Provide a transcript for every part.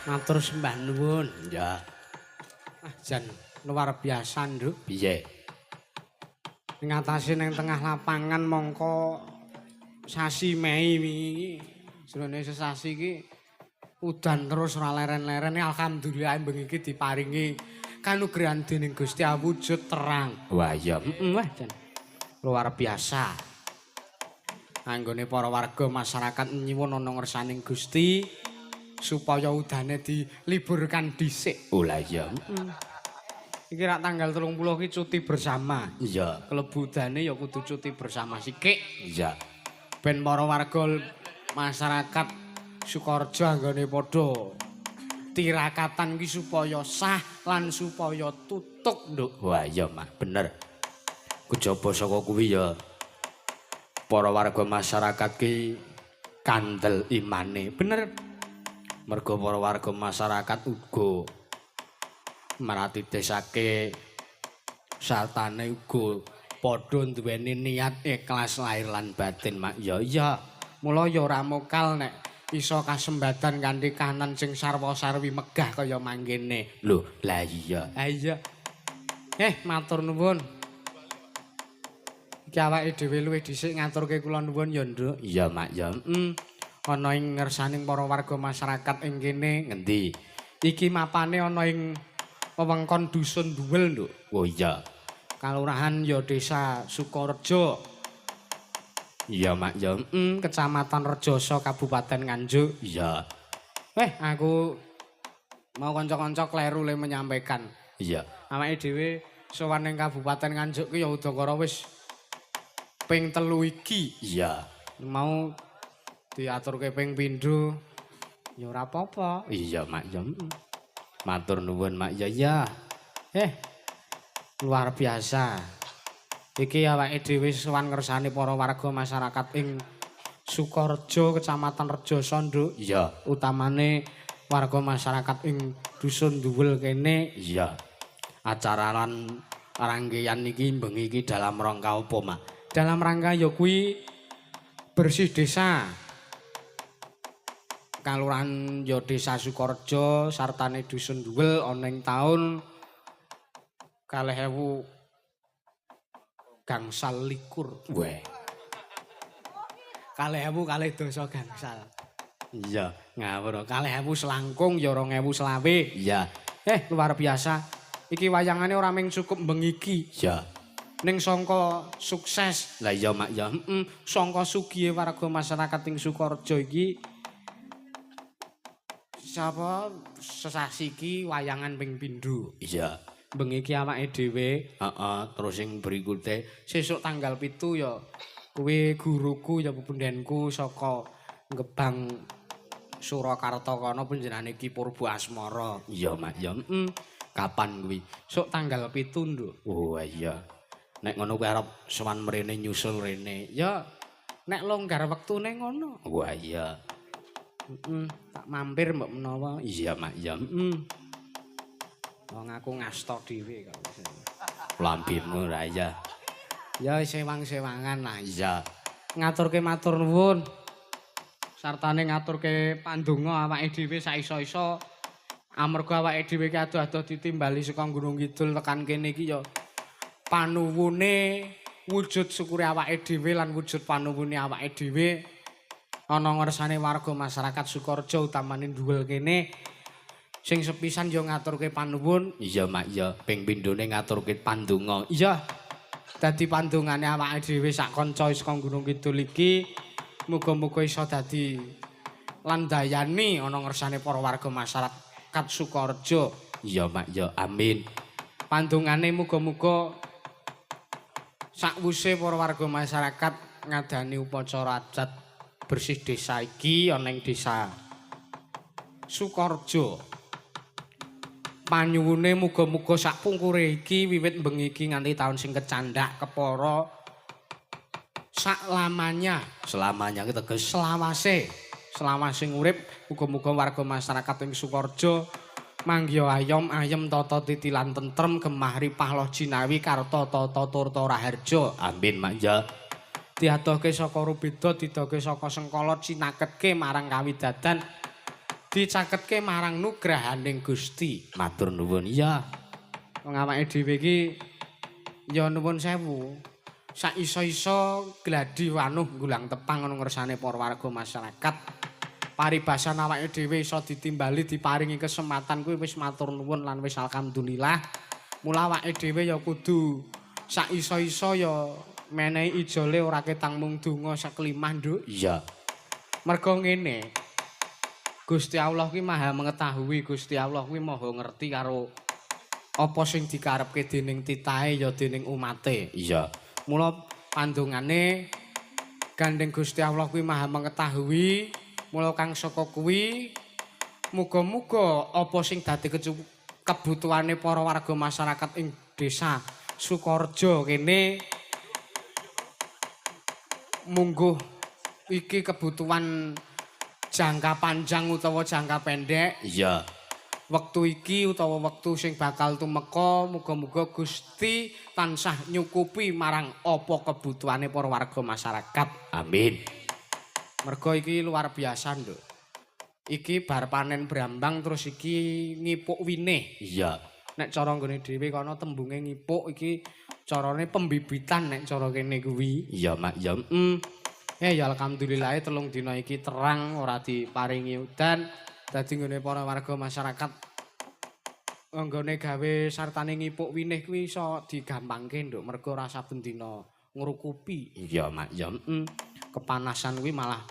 Matur sembah nuwun. Ya. Jan luar biasa, Nduk. Piye? Ngatasi ning tengah lapangan mongko sasi Mei wingi. Jroning sesasi iki udan terus ora leren-leren. Alhamdulillah bengi iki diparingi kanugrahan dening Gusti awujud terang. Wah iya. Wah Jan. Luar biasa. Anggone para warga masyarakat nyuwun ana ngersaning Gusti supaya udane diliburkan dhisik. Oh lah iya. Iki rak tanggal 30 ki cuti bersama. Iya. Klebu udane ya kudu cuti bersama sithik. Iya. Ben para warga masyarakat Sukorejo anggone padha tirakatan ki supaya sah lan supaya tutuk, Nduk. Wah iya, Mak, bener. Kejaba saka kuwi ya para warga masyarakat ki kandel imane. Bener. Mergo para warga masyarakat uga maratidesake sartane uga padha duweni niat ikhlas lahir lan batin, Mak. Ya iya. Mula ya ora mokal nek iso kasembadan kanthi kahanan sing sarwa-sarwi megah kaya mangkene. Lho, lah iya. Ha iya. Matur nuwun. Iki awake dhewe luwih dhisik ngaturke kula nuwun ya, Nduk. Iya, Mak, ya. Ana ing ngersaning para warga masyarakat ing kene. Ngendi? Iki mapane ana ing wewengkon dusun Duwel, Nduk. Oh iya. Kalurahan ya Desa Sukorejo. Iya, Mak, ya. Kecamatan Rejoso Kabupaten Nganjuk. Iya. Aku mau kanca-kanca kleru le menyampaikan. Iya. Awake dhewe sowan ning Kabupaten Nganjuk ki ya udakara wis ping 3 iki. Iya. Mau diaturke ping pindho ya ora apa-apa. Iya, Mak, ya. Matur nuwun, Mak. Ya ya. Luar biasa. Iki awake dhewe sowan ngersani para warga masyarakat ing Sukorejo, Kecamatan Rejoso, Nduk. Iya. Utamane warga masyarakat ing dusun Duwel kene. Iya. Acara lan rangkaian iki bengi iki dalam rangka apa, Mak? Dalam rangka ya kuwi bersih desa. Kalurahan ya Desa Sukorejo sartane dusun Duwel ana ing taun 2000 gangsal likur. Weh. 2000 kalih dasa gangsal. Iya, Ngawur 2000 selangkung ya 2020. iya. Luar biasa. Iki wayangane ora mung cukup bengi iki. Iya. Ning sangka sukses. Lah iya, Mak, ya. Sangka sugihe warga masyarakat ing Sukorejo iki sapa sesasi iki wayangan ping pindho. Iya. Bengi iki awake dhewe, Terus sing berikute sesuk tanggal 7 ya kuwi guruku ya pepundhenku saka Gebang Surakarta kono panjenengane Ki Purba Asmara. Iya, Mak, ya. Kapan kuwi? Sok tanggal 7, Nduk. Oh iya. Nek ngono kuwi arep sowan mrene nyusul rene. Ya nek longgar wektune ngono. Wah iya. Tak mampir mbok menawa. Iya, Mak, ya. Wong aku ngasta dhewe kok. Lambimu ra ya. Ya sewang-sewangan lah. Iya. Ngaturke matur nuwun. Sartane ngaturke pandonga awake dhewe saiso-iso. Amarga awake dhewe ki ado-ado ditimbali saka Gunung Kidul tekan kene iki ya panuwune wujud syukure awake dhewe lan wujud panuwune awake dhewe ana ngersane warga masyarakat Sukorejo utamane Duwel kene sing sepisan ya ngaturke panuwun. Iya, Mak, ya. Ping pindhone ngaturke pandonga. Iya. Dadi pandungane awake dhewe sak kanca saka Gunung Kidul iki muga-muga iso dadi landayani ana ngersane para warga masyarakat Sukorejo. Iya mak ya amin. Pandungane muga-muga sakwise para warga masyarakat ngadani upacara adat bersih desa iki ana ing desa Sukorejo. Panyuwune muga-muga sak pungkure iki wiwit bengi iki nganti taun sing kecandhak kepara saklamanya. Selamanya ki teges Selawase urip muga-muga warga masyarakat ing Sukorejo manggya ayem tata titilan tentrem gemah ripah loh jinawi karta tata turta raharja. Amin mak ya. Diadohke saka rubeda didoke saka sengkala cinaketke marang kawidadan dicaketke marang nugrahaning Gusti. Matur nuwun iya. Wong awake dhewe iki ya nuwun sewu. Sak iso-iso gladi wanuh nggulang tepang ana ngersane para warga masyarakat. Paribasan awake dhewe iso ditimbali diparingi kesempatan kuwi wis matur nuwun lan wis alhamdulillah. Mula awake dhewe ya kudu sak iso-iso ya menehi ijole ora ketang mung donga saklimah, Nduk. Iya. Mergo ngene. Gusti Allah kuwi Maha mengetahui, Gusti Allah kuwi Maha ngerti karo apa sing dikarepke dening titahe ya dening umate. Iya. Mula pandungane gandeng Gusti Allah kuwi Maha mengetahui, mula kang saka kuwi muga-muga apa sing dadi kebutuhane para warga masyarakat ing desa Sukorejo kene mungguh iki kebutuhan jangka panjang utawa jangka pendek. Iya. Wektu iki utawa wektu sing bakal tumeka muga-muga Gusti tansah nyukupi marang apa kebutuhane para warga masyarakat. Amin. Mergo iki luar biasa, Nduk. Iki bar panen brambang terus iki ngipuk winih. Iya. Nek cara nggone dhewe kono tembunge ngipuk iki carane pembibitan nek cara kene kuwi. Iya mak ya. Ya alhamdulillah telung dina iki terang ora diparingi udan. Dadi nggone para warga masyarakat nggone gawe sartane ngipuk winih kuwi iso digampangke, Nduk. Mergo ora saben dina ngrukupi. Iya mak ya. Kepanasan kuwi malah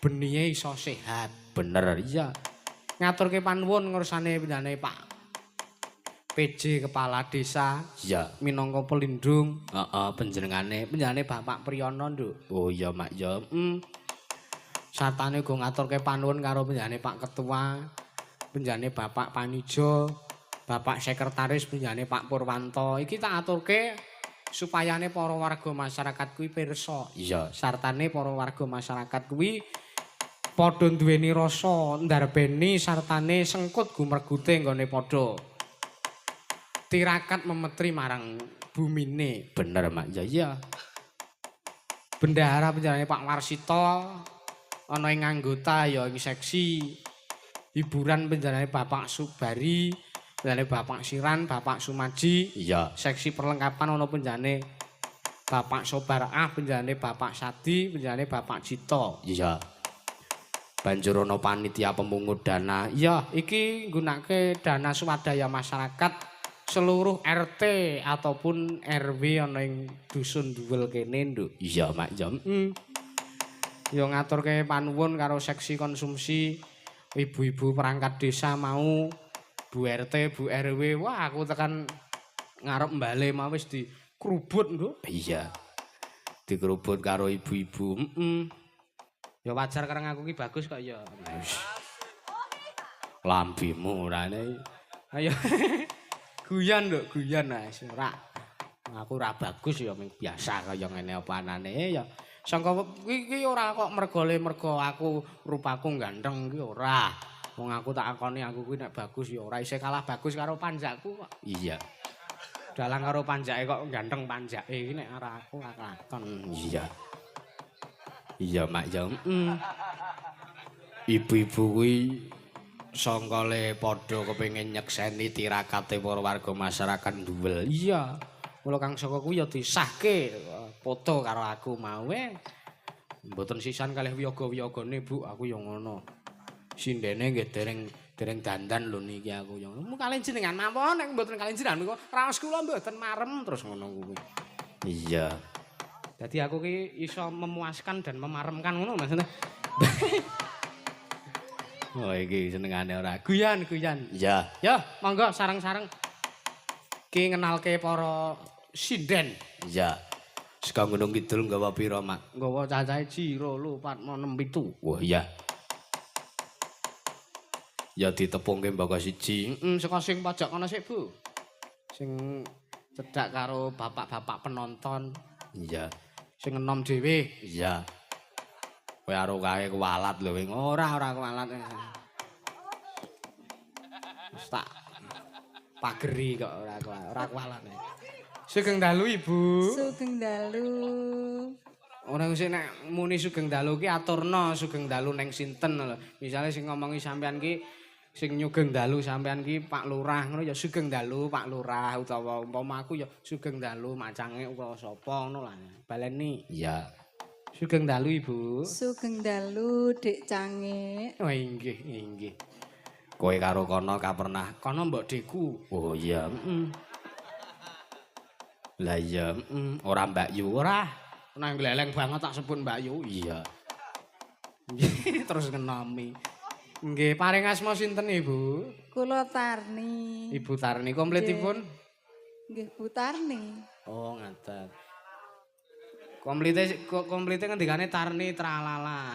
benihe iso sehat. Bener iya. Ngaturke panuwun ngursane penjane Pak PJ Kepala Desa. Iya. Minangka pelindung. Panjenengane Bapak Priyono, Nduk. Oh iya mak ya. Sartane uga ngaturke panuwun karo penjane Pak Ketua, penjane Bapak Panijo, Bapak Sekretaris, penjane Pak Purwanto. Iki tak aturke supayane para warga masyarakat kuwi pirsa. Iya. Sartane para warga masyarakat kuwi padha duweni rasa ndarbeni sartane sengkut gumregute nggone padha tirakat memetri marang bumine. Bener mak ya iya. Bendahara penjane Pak Warsito ana ing anggota ya ing seksi hiburan penjane Bapak Subari, penjane Bapak Siran, Bapak Sumaji. Iya. Seksi perlengkapan ana penjane Bapak Sobarah, penjane Bapak Sadi, penjane Bapak Cito. Iya. Banjur ana panitia pemungut dana. Iya, iki nggunakake dana swadaya masyarakat seluruh RT ataupun RW ana ing dusun Duwel kene, Nduk. Iya mak ya. Ya ngaturke panuwun karo seksi konsumsi ibu-ibu perangkat desa mau, Bu RT, Bu RW. Wah, aku tekan ngarep mbale mau wis dikrubut, Nduk. Iya. Dikerubut karo ibu-ibu. Ya wajar kareng aku ki bagus kok ya. Lambimu rane. Ayo. Guyon, Nduk, guyon wis ora. Aku ora bagus ya biasa kaya ngene apa anane ya. Sangka iki ora kok mergo aku rupaku ganteng iki ora. Wong aku tak akoni aku kuwi nek bagus ya ora isih kalah bagus karo panjakku kok. Iya. Dalang karo panjake kok ganteng panjake iki nek ora aku lakon. Iya. Iya mak ya. Ibu-ibu kuwi sangkale padha kepengin nyekseni tirakate para warga masyarakat Duwel. Iya. Mula kang saka kuwi ya disahke foto karo aku mau mboten sisan kalih wiyaga-wiyagane Bu, aku ya ngono. Sindene nggih dereng dandan lho niki aku ya ngono. Kalih jenengan mawon nek mboten kalih jenengan niku raos kula mboten marem terus ngono kuwi. Iya. Jadi aku ki iso memuaskan dan memaremkan ngono maksudnya. Oh iki senengane ora. Guyan. Iya. Ya, monggo sareng-sareng ki ngenalke para sinden. Iya. Saka Gunung Kidul nggawa pira, Mak? Nggawa cacahe Jiro lho 4 6 7. Wah, iya. Ya ditepungke mbaka siji. Saka sing pojok kono sik, Bu. Sing cedhak karo bapak-bapak penonton. Iya. Sing enom dhewe. Iya. Kowe karo kae kualat lho, wing. Ora kualat. Wis tak pageri kok ora kualat. Sugeng dalu, Ibu. Sugeng dalu. Ora sing nek muni sugeng dalu ki aturna sugeng dalu ning sinten lho. Misale sing ngomongi sampean ki sing nyugeng dalu sampean ki Pak Lurah ngono ya sugeng dalu Pak Lurah utawa umpama aku ya sugeng dalu macange utawa sapa ngono lah. Baleni. Iya. Sugeng dalu Ibu. Sugeng dalu Dik Cange. Oh inggih. Kowe karo kono kapernah. Kono mbok Deku. Oh iya. Lah iya, ora Mbak Yu. Ora. Nang gleleng banget tak sebut Mbak Yu. Iya. Terus ngenomi. Nggih, paring asma sinten Ibu? Kula Tarni. Ibu Tarni komplitipun? Nggih, Bu Tarni. Oh, ngaten. Komplite ngendikane Tarni Tralala.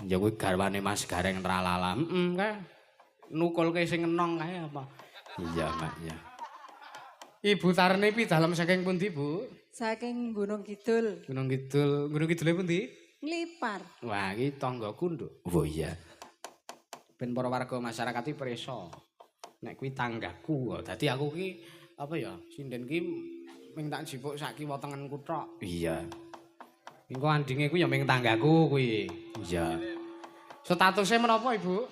Ya kuwi garwane Mas Gareng Tralala. Kae. Nukulke sing enong kae apa? Iya, Mak, ya. Ibu Tarni pi dalem saking pundi, Bu? Saking Gunung Kidul. Gunung Kidule pundi? Nglipar. Wah, iki tanggaku, Nduk. Oh iya. Ben para warga masyarakat iki preso. Nek kuwi tanggaku. Dadi aku ki apa ya, sinden ki ming tak jipuk sak kiwa tengenku tok. Iya. Engko andinge kuwi ya ming tanggaku kuwi. Iya. Statusnya menapa, Ibu?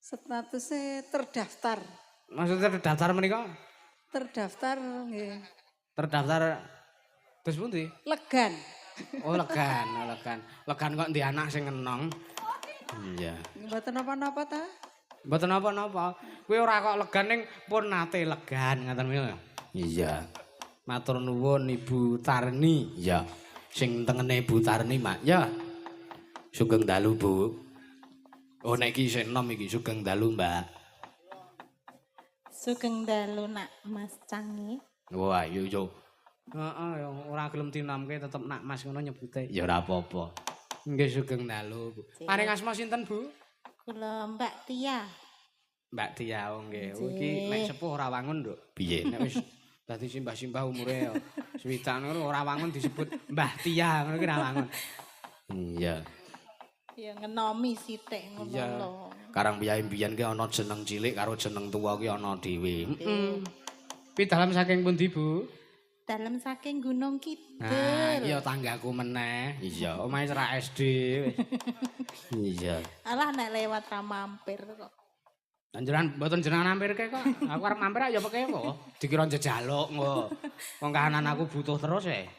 Statusnya terdaftar. Maksudnya terdaftar menika? Terdaftar nggih. Terdaftar terus pundi? Legan. Oh, legan. Legan kok ndi anak sing enong. Iya. Mboten napa-napa ta? Mboten napa-napa. Kuwi ora kok legan ning pun nate legan ngaten niku. Iya. Matur nuwun Ibu Tarni. Iya. Sing tengene Ibu Tarni, Mak. Ya. Sugeng dalu, Bu. Oh, nek iki sing enom iki sugeng dalu, Mbak. Sugeng dalu nak Mas Cange. Wah, yo. Heeh, ya ora gelem dinamke tetep nak Mas ngono nyebute. Ya ora apa-apa. Nggih sugeng dalu, Bu. Paring asma sinten, Bu? Kula Mbak Tia. Mbak Tia, oh nggih. Oh, iki nek sepuh ora wangun, Nduk. Piye? Nek wis dadi simbah-simbah umure ya swidak ngono ora wangun disebut Mbah Tia ngono ki ora wangun. Iya. Ya ngenomi sithik ngono Iya. lho. Karang piyae-piyan ki ana jeneng cilik karo jeneng tuwa ki ana dhewe. Pi dalam saking pundi, Bu? Dalem saking Gunung Kidul. Nah, iya tanggaku meneh. Iya. Omahe cerak SD wis. Iya. Alah nek lewat ra mampir kok. Panjenengan mboten jenengan mampirke kok. Aku arep mampir ya pekewo. Dikira njejaluk engko. Wong kahanan aku butuh terus e.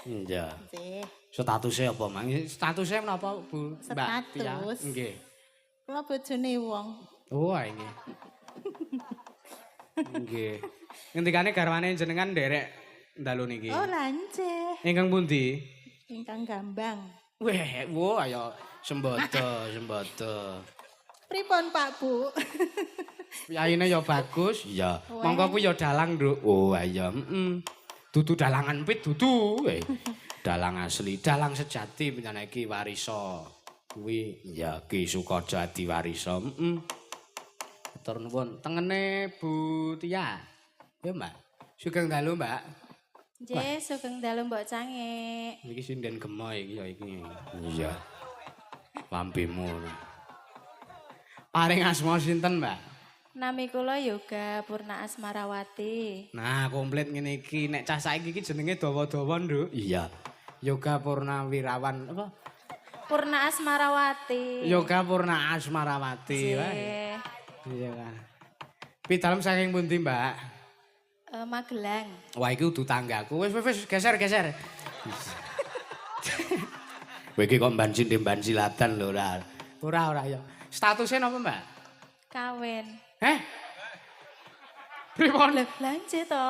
Iya. Nggih. Statusnya apa, Mang? Statusnya menapa, Bu? Mbak Tia? Status. Nggih. Kula bojone wong. Oh, nggih. Nggih. Ngendikane garwane jenengan nderek dalu niki. Oh lanceh. Ingkang pundi? Ingkang Gambang. Weh, wo ayo sembodo. Pripun Pak Bu? Yaine ya bagus. Iya. Monggo kuwi ya dalang, Nduk. Oh, iya. Dudu dalangan pit dudu. Dalang asli, dalang sejati panjenengan iki warisa. Kuwi Ya, Ki Sukaja Adiwarisa. matur nuwun. Tengene Bu Tia. Ya, Mbak. Sugeng dalu, Mbak. Nggih, sugeng dalu Mbok Cange. Iki sinden gemo iki ya iki. Iya. Lampemu. Paring asma sinten, Mbak? Nami kula Yoga Purna Asmarawati. Nah, komplit ngene iki. Nek cah saiki iki jenenge dawa-dawa, Nduk. Iya. Yoga Purnawirawan apa? Purna Asmarawati. Yoga Purna Asmarawati. Wah. Nggih. Iya kan. Pi dalem saking pundi, Mbak? Magelang. Wah, iki udu tanggaku. Wis geser. Kowe iki kok mban silatan lho, ora. Ora ya. Statusnya napa, Mbak? Kawin. Pripun? Lah blanje to.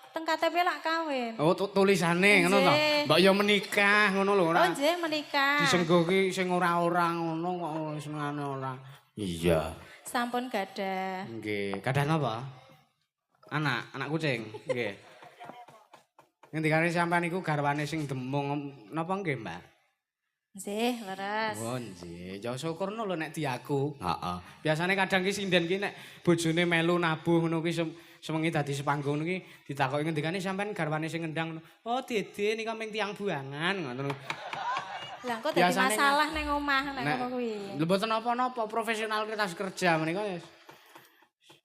teng KTP lak kawin. Oh, tulisane ngono to. Nggih. Mbak ya menikah ngono lho Oh ora. nggih menikah. Disenggo ki sing ora-ora ngono kok senengane ora. Iya. Sampun gadah. Nggih, kadang napa? Anak kucing. Nggih. Ngendikane sampean iku garwane sing demung napa nggih, Mbak? Nggih, leres. Oh, nggih. Ya syukurno lho nek diaku. Heeh. Biasane kadang ki sinden ki nek bojone melu nabuh ngono ki semengi dadi sepanggung ki ditakoki ngendikane sampean garwane sing ngendang. Oh, Dede nika ming tiyang buangan ngono. Lah kok dadi Biasane masalah ning omah nek Nek ngono kuwi. lho mboten napa-napa, profesional kita kerja menika wis.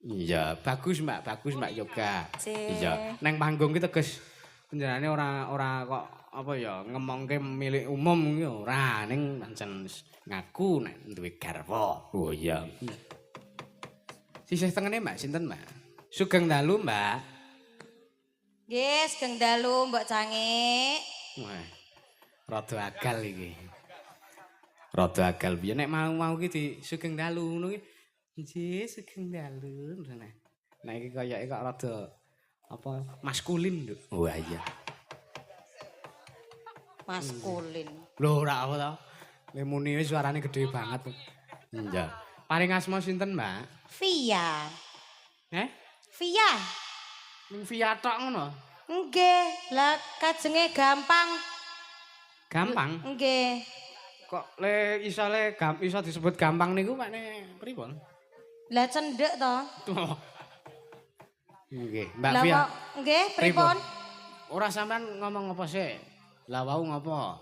Iya. Bagus Mbak Yoga. Iya. Neng panggung ki teges penjenengane ora kok apa ya ngemongke milik umum ki ora ning pancen ngaku nek duwe garwa. Oh iya. Sisih tengene Mbak sinten Mbak? Sugeng dalu Mbak. Nggih, Sugeng dalu Mbok Cangik. Wah. Rada agal iki. Rada agal piye Nek mau ki di sugeng dalu ngono ki. Nggih, sugeng dalu. Nah iki koyoke kok rada apa maskulin, Nduk. Wah iya. Maskulin. Lho ora apa to. Lemune wis suarane gedhe banget. Iya. Paring asma sinten, Mbak? Via. Eh? Via. Ning via tok ngono. Nggih, lah kajenge gampang. Gampang. Nggih. Kok iso disebut gampang niku makne pripun? Lah cendhek to. Nggih, Mbak Lah Via. kok nggih pripun? Ora sampean ngomong apa sih? Lah wau ngopo?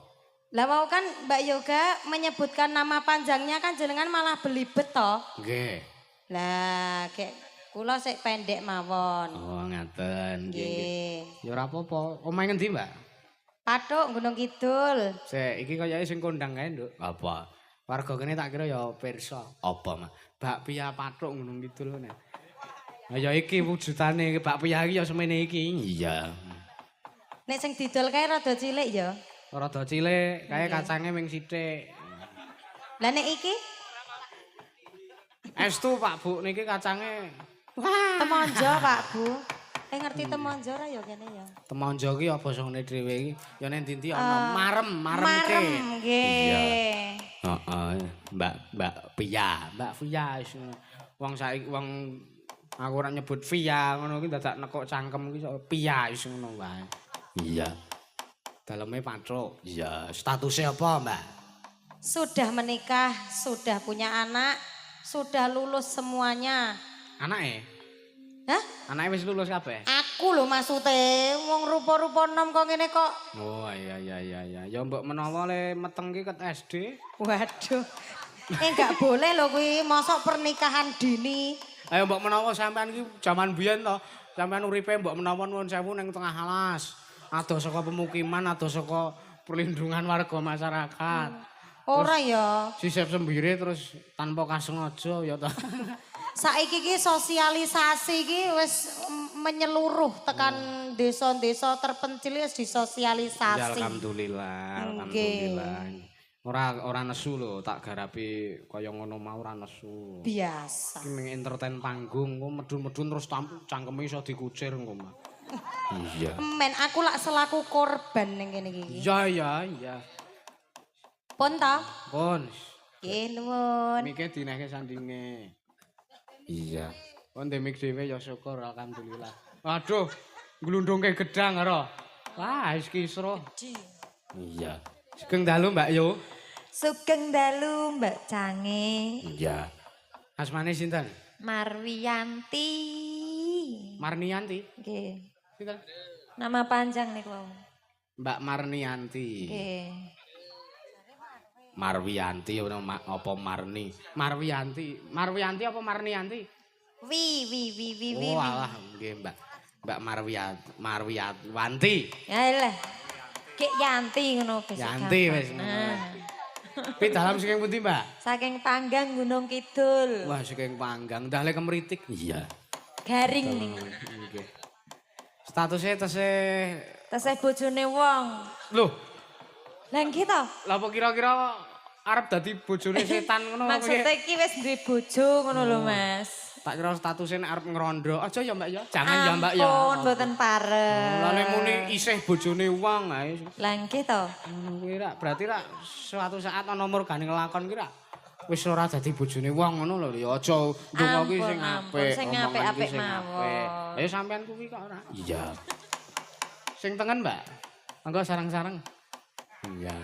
Lah mau kan Mbak Yoga menyebutkan nama panjangnya kan jenengan malah belibet to. Nggih. Lah kayak kula sik pendek mawon. Oh, ngaten. Nggih, nggih. Nggih. Ya ora apa-apa. Omahe ngendi, Mbak? Pathuk Gunung Kidul. Sik, iki koyoke sing kondang kae, Nduk. Apa? Warga kene tak kira ya pirsa. Apa, Mak? Bakpia pathuk Gunung Kidul ngene. Lah ya iki wujudane bakpia iki ya semene iki. Iya. Nek sing didol kae rada cilik ya. Rada cilik, kae kacange ming sithik. Lah nek iki Estu Pak Bu niki kacange temonjo Pak Bu. Ngerti temonjo ora ya kene ya. temonjo ki apa sangene dhewe iki ya nek ndi ana marem ki. Nggih. Heeh. Mbak Pia. Mbak Via wis wong saiki wong aku ora nyebut Via ngono ki dadak nekuk cangkem ki Pia wis ngono wae. Iya. Daleme patruk. Iya. Statusnya apa, Mbak? Sudah menikah, sudah punya anak, sudah lulus semuanya. Anake? Hah? Anake wis lulus kabeh. Aku lho maksude, wong rupa-rupa nom kok ngene kok. Oh iya. Ya mbok menawa le meteng ki ket SD. Waduh. Enggak boleh lho kuwi, mosok pernikahan dini. Ayo mbok menawa sampean ki jaman biyen to, sampean uripe mbok menawa nuwun sewu ning tengah alas. Ado saka pemukiman, ado saka perlindungan warga masyarakat. Ora ya. Sisip sembire terus tanpa kasengaja ya to. Saiki ki sosialisasi ki wis menyeluruh tekan desa-desa terpencil wis Ya disosialisasi. alhamdulillah, Nggih. alhamdulillah. Ora nesu lho, tak garapi kaya ngono mau ora nesu. Biasa. Iki ming entertain panggung, kok medun-medun terus cangkeme iso dikucir engko, Mas. Iya. Men aku lak selaku korban ning kene iki. Iya. Pun ta? Pun. Nggih nuwun. Mike dineke sandinge. Iya. Kon demik dhewe ya syukur alhamdulillah. Waduh, glundungke gedang karo. Wah, wis kisruh. Iya. Sugeng dalu Mbak Yo. Sugeng dalu Mbak Cange. Iya. Asmane sinten? Marwiyanti. Marnianti. Nggih. Sinten? Nama panjang niku. Mbak Marnianti. Nggih. Marwiyanti apa Marni? Marwiyanti apa Marnianti? Wi. Oh alah nggih Mbak Marwiyanti. Ya lah. Kek Yanti ngono wis. Yanti wis. Pi dalam saking pundi, Mbak? Saking Panggang Gunung Kidul. Wah, saking Panggang. Dale kemritik. Iya. Garing ning. Nggih. Statusnya Tesih bojone wong. Loh, Lah nggih to. lha apa kira-kira arep dadi bojone setan ngono apa piye? Maksudnya iki wis duwe bojo ngono lho, Mas. Tak kira statusnya nek arep ngerondo. Aja ya Mbak ya. Jangan ya Mbak ya. Ampun, mboten pareng. Mulane muni isih bojone wong ae. Lah nggih to. Ngono kuwi rak berarti rak suatu saat ana murgane nglakon kuwi rak wis ora dadi bojone wong ngono lho. Ya aja ndonga kuwi sing Ampun, apik. sing omongan kuwi apik-apik sing mawon. apik. Ayo sampean kuwi kok ora. Iya. Sing tengen Mbak. Monggo sareng-sareng. Iya.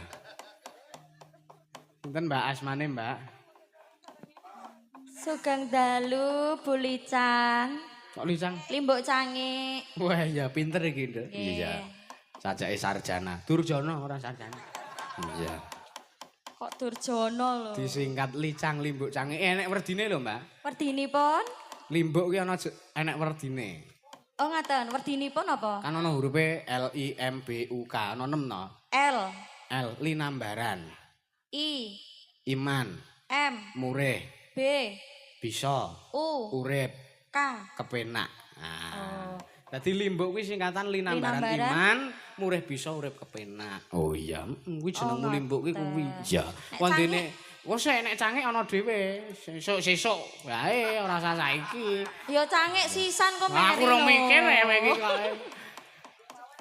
Sinten Mbak asmane Mbak? Sugeng dalu bulican. Kok licang? Limbuk cangi. Wah ya pinter iki, Nduk. Iya. Sajake sarjana. Durjana ora sarjana. Iya. Kok Durjono lho. Disingkat licang limbuk cange. Enek werdine lho, Mbak. Werdinipun? Limbuk ki ana enek werdine. Oh ngaten, werdinipun apa? Kan ana hurufe L I M B U K, ana 6 no. L, L linambaran, I, iman, M, murih, B, bisa, U, urip, K. kepenak. Nah. Oh. Dadi limbuk kuwi singkatan linambaran Linambaran. iman, murih bisa urip kepenak. Oh iya. Kuwi jeneng Oh, limbuk ki kuwi. Iya. Wondene wis nek cangik ana dhewe. Sesuk wae ora usah saiki. Ya cangik sisan kok Aku ora mikir ewe iki kok.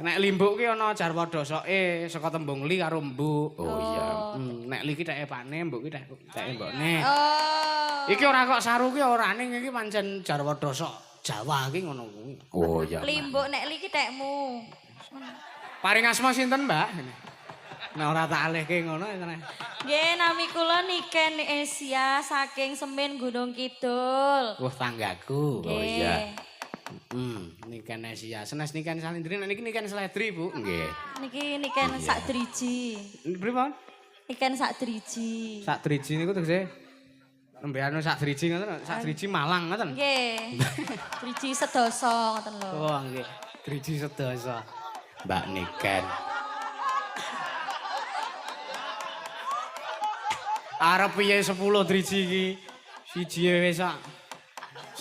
Nek limbuk ki ana jarwa dosoke saka tembung li karo mbuk. Oh iya. Nek li ki teke pakne, mbuk ki teke mbokne. Oh. Iki ora kok saru ki ora ning iki pancen jarwa dosok Jawa ki ngono kuwi. Oh iya. Limbuk nek li ki tekmu. Paring asma sinten, Mbak? Nek ora tak alihke ngono ya. Nggih, nami kula Niken Asia saking Semin Gunung Kidul. Wah, tanggaku. Oh iya. Niken Asia. Senes niken salindri, nek niki niken seledri, Bu. Nggih. Niki Niken sak driji. Pripun? Niken sak driji. Sak driji niku tegese nembe anu sak driji ngoten, sak driji Malang ngoten. Nggih. Driji sedasa ngoten lho. Oh, nggih. Driji sedasa. Mbak Niken. Arep piye 10 driji iki? Siji wis sak.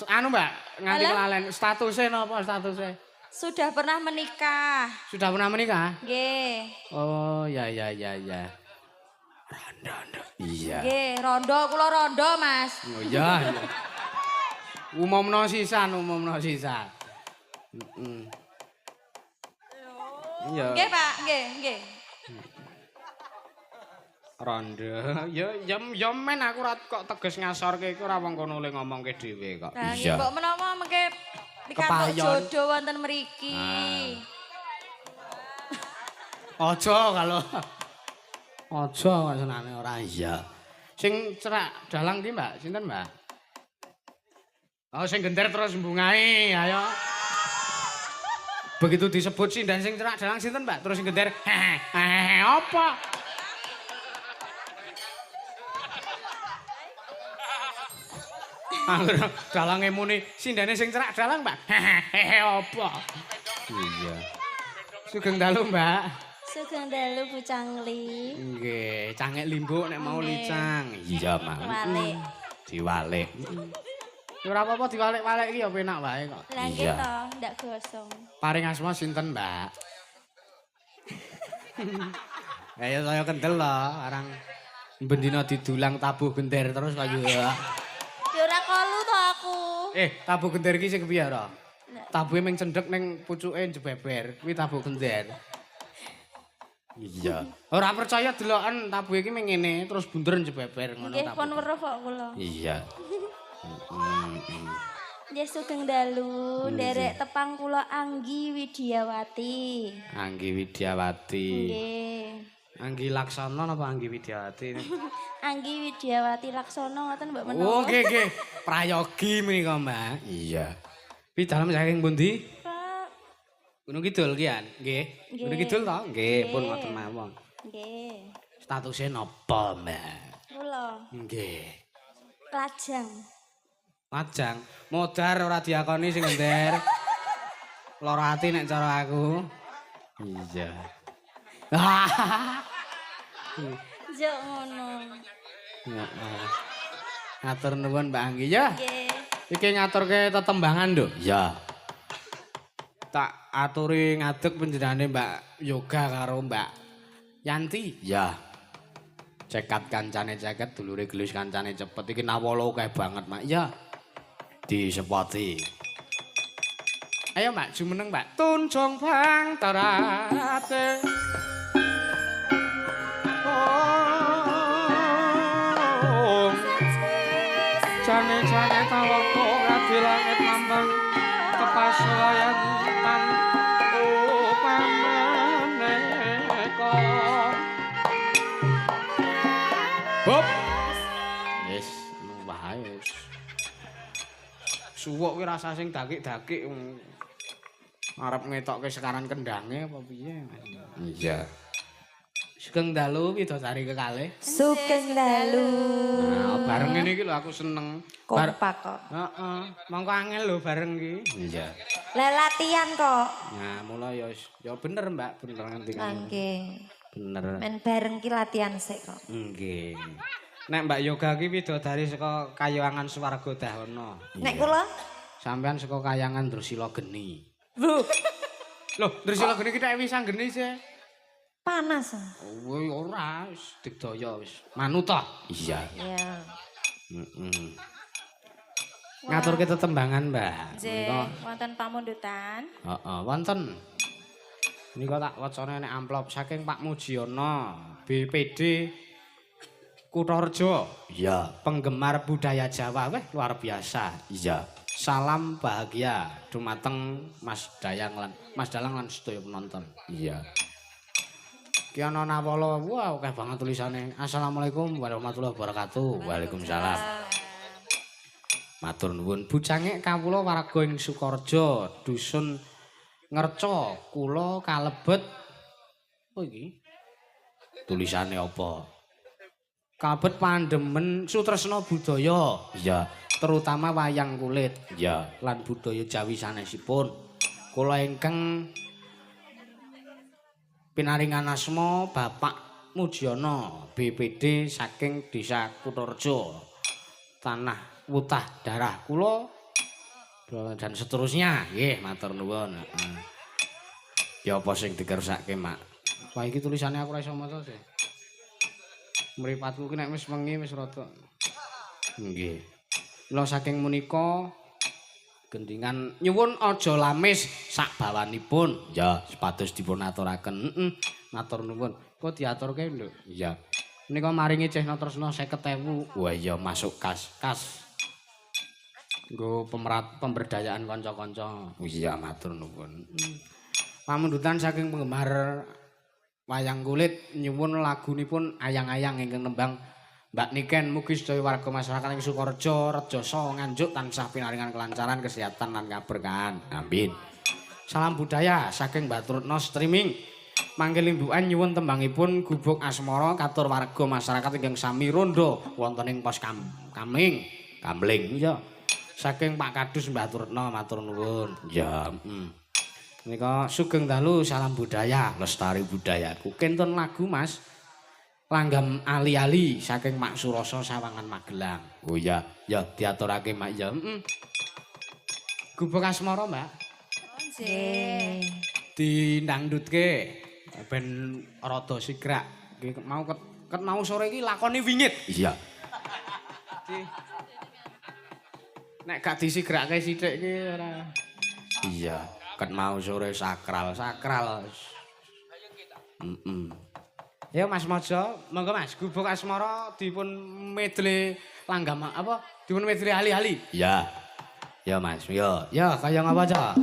Anu, Mbak, nganti Halo? kelalen statusnya napa statusnya? Sudah pernah menikah. Sudah pernah menikah? Nggih. Oh, ya. Iya. Nggih, rondo kula rondo, Mas. Oh iya. Umumno sisan. Iya. Nggih, Pak. Nggih. Rondo. Ya men aku ora kok teges ngasorke iku ora wong kono le ngomongke dhewe kok. Lah Iya. nggih, mbok menawa mengke pikantuk Kepayon. jodoh wonten mriki. Aja kalau aja kok senane ora. Iya. Sing cerak dalang ki, Mbak? Sinten, Mbak? Oh, sing genter terus mbungai, ayo. Begitu disebut sindan sing cerak dalang sinten, Mbak? Terus sing genter, hehehe, apa? Angger dalange muni sindane sing cerak dalang, Mbak. Hehehe, apa? Iya. Sugeng dalu, Mbak. Sugeng dalu Bu Cangli. Nggih, cangek limbuk nek mau Nggih. licang. Iya, Mang. Walik. Diwalik. Ya ora apa-apa diwalik-walik iki ya penak wae kok. Lah nggih Iya. to, ndak gosong. Paring asma sinten, Mbak? Ya saya kendel lho, arang bendina didulang tabuh genter terus kaya ya. Ya ora kolu to aku. Tabuh genter iki sing kepiye ora? Tabuhe ming cendhek ning pucuke jebeber, kuwi tabuh genter. Iya. Ora percaya deloken tabuhe iki ming ngene terus bunder jebeber ngono Nggih pun tabuh. weruh kok kula. Iya. Nggih sugeng dalu, nderek tepang kula Anggi Widiawati. Anggi Widiawati. Nggih. Anggi Laksana napa Anggi Widiawati? Anggi Widiawati Laksono ngoten Mbak menawa. Oh, nggih. Prayogi menika, Mbak. Iya. Pi dalam saking pundi? Pak. Gunung Kidul kian, nggih. Nggih. Gunung Kidul to? Nggih, pun ngoten mawon. Nggih. Statusnya napa, Mbak? Kula Nggih. Lajang. Lajang, modar ora diakoni sing ngender. Lara ati nek cara aku. Iya. Jok ngono. Ngatur nuwun Mbak Anggi ya. Nggih. Iki ngaturke tetembangan lho. Iya. Tak aturi ngadeg panjenengane Mbak Yoga karo Mbak Yanti. Iya. Cekat kancane ceket, dulure gelis kancane cepet. Iki nawala akeh banget, Mak. Iya. disepoti. Ayo Mbak, jumeneng Mbak. Tunjung bang terate. Oh, jane-jane tawangko ngadi langit lambang kepas layan tan upaneka. Hop. Yes, wae wis. Suwuk ki rasa sing dakik-dakik arep ngetokke sekaran kendange apa piye? Iya. Sugeng dalu widodari kekalih. Sugeng dalu. Nah, bareng ngene iki lho aku seneng. Kompak kok. Heeh, mongko angel lho bareng iki. Iya. Lah latihan kok. Nah, mulai ya bener Mbak, bener nganti kan. Nggih. Bener. Men bareng ki latihan sik kok. Nggih. Nek Mbak Yoga ki widodari saka Kayangan Swarga Dahana. Nek kula Sampean saka Kayangan Drusila Geni. Lho, Loh, Drusila Geni ki nek wis anggene sih. panas. Oh, ora, wis digdaya wis. Manut ta? Iya. Ya. Heeh. Ngaturke tetembangan, Mbak. Nggih, wonten pamundutan. Heeh, wonten. Nika tak wacane nek amplop saking Pak Mujiono, BPD Kutorejo, Iya. penggemar budaya Jawa. Weh, luar biasa. Iya. Salam bahagia dumateng Mas Dalang lan sedaya penonton. Iya. Ki ana nawala, wah akeh banget tulisane. Assalamualaikum warahmatullahi wabarakatuh. Waalaikumsalam. Matur nuwun. Bujange kawula warga ing Sukorejo, dusun Ngerco, kula kalebet oh iki tulisane apa? Kalebet pandemen sutresna budaya, Iya. terutama wayang kulit Iya. lan budaya Jawi sanesipun. Kula ingkang pinaringan asma Bapak Mujiono, BPD saking Desa Kutorejo, Tanah Wutah Darah kula dan seterusnya. Nggih, matur nuwun. Ya apa sing dikersake, Mak? Wah iki tulisane aku ora iso maca sih. Mripatku ki nek wis wengi wis rada. Nggih. Mula saking menika gendingan nyuwun aja lamis sak bawanipun. Ya. Sepados dipun aturaken. Matur nuwun. Kok diaturke lho. Iya. Menika maringi Cehna Tresna 50.000. Wah iya masuk kas. Nggo pemberdayaan kanca-kanca. Iya matur nuwun. Pamundutan saking penggemar wayang kulit nyuwun lagunipun Ayang-ayang ingkang nembang Mbak Niken, mugi sedaya warga masyarakat ing Sukorejo, Rejoso, Nganjuk tansah pinaringan kelancaran, kesehatan lan kaberkahan. Amin. Salam budaya saking Baturutno streaming. Manggil imbukan nyuwun tembangipun Gubuk Asmara katur warga masyarakat ingkang sami rondo wonten ing pos Kamling. Iya. Saking Pak Kadus Mbah Turutno matur nuwun. Ya. Nika sugeng dalu salam budaya, lestari budayaku. Kenten lagu Mas. Langgam ali-ali saking Mak Suroso Sawangan Magelang. Oh iya, ya diaturake Mak ya. Gubuk Asmara, Mbak. Nggih. Dindangdutke ben rada sigrak. Nggih mau ket mau sore iki lakoni wingit. Iya. Nek gak disigrake sithik iki ora. Iya, ket mau sore sakral. Ya Mas Mojo, monggo Mas, Gubuk Asmara dipun medley langgam apa? Dipun medley ali-ali. Iya. Ya Mas, yo. Ya, kaya ngapa aja?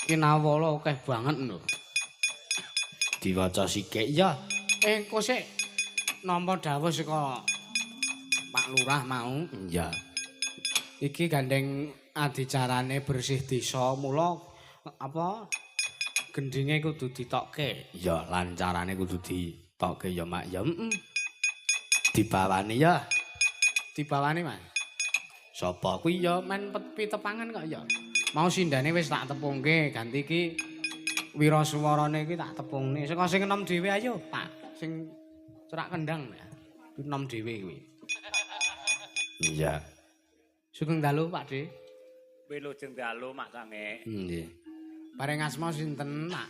Kinawala akeh banget lho. Diwaca sithik ya. Engko sik nampa dawuh saka Pak Lurah mau. Iya. Iki gandeng adicarane bersih desa mula apa gendinge kudu ditokke. Ya lancarane kudu ditokke ya Mak ya. Dibawani ya. Dibawani Mas. Sapa Kuwi ya men pitepangan kok ya. Mau sindane wis tak tepungke, ganti iki wirasuwarane iki tak tepungne. Saka sing enom dhewe ayo, Pak. Sing cerak kendang ya. Enom dhewe kuwi. Iya. Sugeng dalu Pak De. Wilujeng dalu Mak Cange. Nggih. Bareng asma sinten, Mak?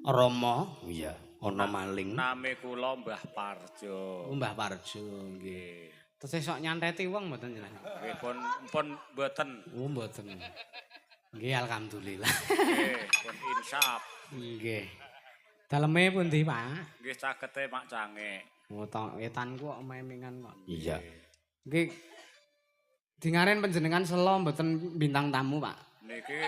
Rama, iya, ana maling. Name kula Mbah Parjo. Mbah Parjo nggih. Tesih sok nyanteti wong mboten jenengan. Nggih pun mboten. Oh mboten. Nggih alhamdulillah. Nggih pun insaf. Nggih. Daleme pundi, Pak? Nggih cakete Mak Cange. Oh tok wetanku kok memingan kok. Iya. Nggih. Dingaren panjenengan selo mboten bintang tamu, Pak. Niki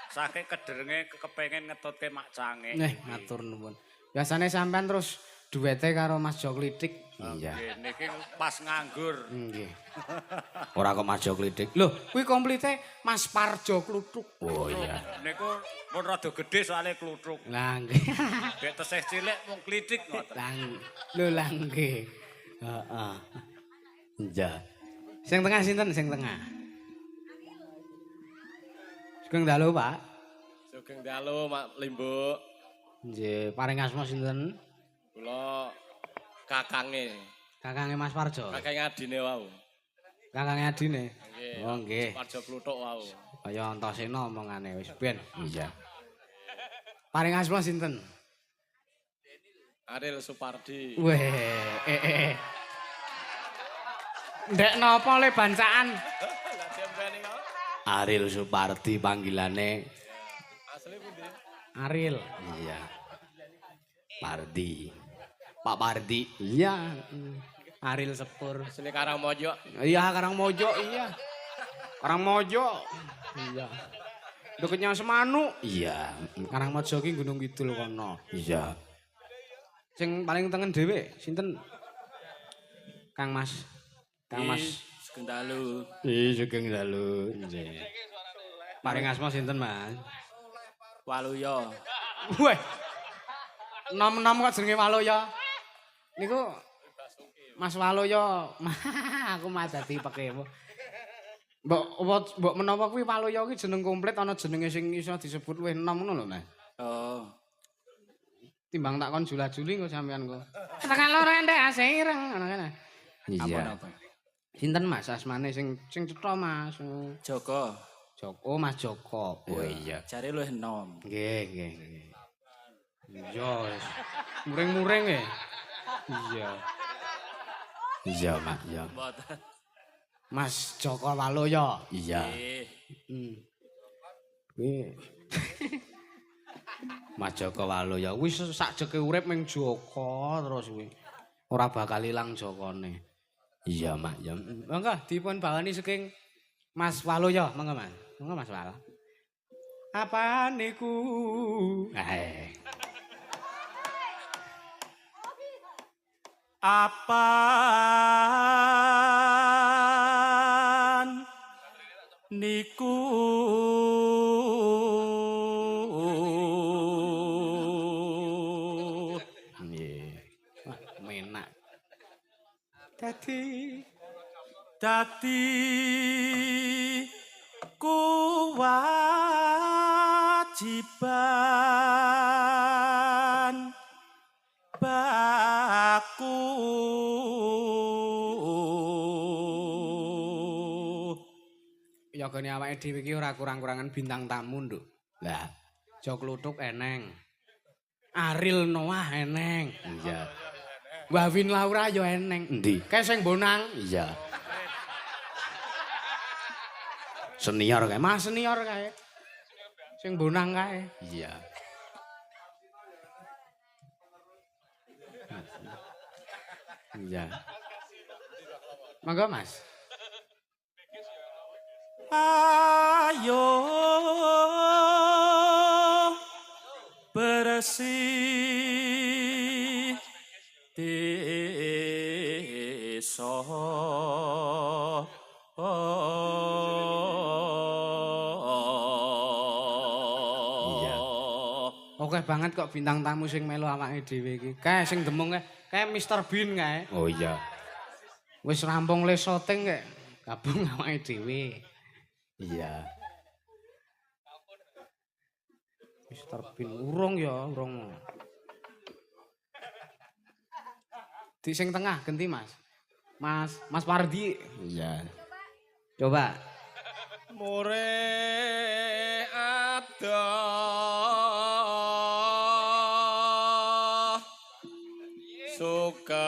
sakit kederenge kepengin ngetutke Mak Cange. Nggih, matur nuwun. Biasane sampean terus duete karo Mas Joklitik. Iya. Nggih niki pas nganggur. Nggih. Ora kok Mas Joklitik. Lho, kuwi komplite Mas Parjo Kluthuk. Oh iya. Niku pun rada gedhe soalé kluthuk. Lah nggih. Dek tesih cilik mung klitik ngoten. Lah nggih. Heeh. Iya. Sing tengah sinten sing tengah? Sugeng dalu, Pak. Sugeng dalu Mak Limbuk. Nggih, paring asma sinten? Kula kakange. Kakange Mas Parjo. Kakange adine wau. Kakange adine. Nggih. Oh nggih. Parjo Pluthuk wau. Kaya Antasena omongane wis ben. Iya. Paring asma sinten? Ariel Supardi. Weh, Ndek napa le bancaan? Lah dempeni kok. Ariel Supardi panggilane. Asli pundi? Ariel. Iya. Pardi. Pak Pardi. Iya. Ariel Sepur. Asli Karangmojo. Iya, Karangmojo, iya. Karangmojo. Iya. Deketnya Semanu. Iya. Karangmojo ki Gunung Kidul kono. Iya. Sing paling tengen dhewe sinten? Kang Mas. Kang Mas. Sugeng dalu. Sugeng dalu. Nggih. Paring asma sinten, Mas? Waluya. Weh. Nom-nom kok jenenge Waloya. Niku Mas Waloya. Aku mah dadi pekemu. Mbok menapa kuwi Waloya kuwi jeneng komplit ana jenenge sing iso disebut luwih enom ngono lho, Mas. Oh. Timbang tak kon jula-juli kok sampean kok. Tekan loro entek asireng ngono kan. Iya. Sinten Mas asmane sing cetha Mas? Joko. Joko, Mas Joko. Oh iya. Jare luwih enom. Nggih, nggih, nggih. Iya, wis. Muring-muring e. Iya. Iya, Mak, iya. Mboten. Mas Joko Waloya. Iya. Nggih. Kuwi Mas Joko Waloya. wis sakjeke urip ming Joko terus kuwi. Ora bakal ilang Jokone. Iya, Mak, ya. Monggo dipun bawani saking Mas Waloya, monggo Mas. Monggo Mas Wal. Apa niku? Apaan niku Nggih. Wah, menak. dadi kewajiban baku Yogane awake dhewe iki ora kurang-kurangan bintang tamu, Nduk. Lah, Jok Kluthuk eneng. Ariel Noah eneng. iya. Wawin Laura yo eneng. Endi? Kae sing bonang. Iya. Senior kae, Mas. Mas senior kae. Sing bonang kae. Iya. Iya. Monggo Mas. ayo bersih desa Oke banget kok bintang tamu sing melu awake dhewe iki. Kae sing demung kae Mr. Bean kae. Oh iya. Wis rampung le syuting kae gabung awake dhewe. Iya. Mr. Bean urung ya, urung. Di sing tengah genti Mas. Mas Pardi. Iya. Coba. more ada sukar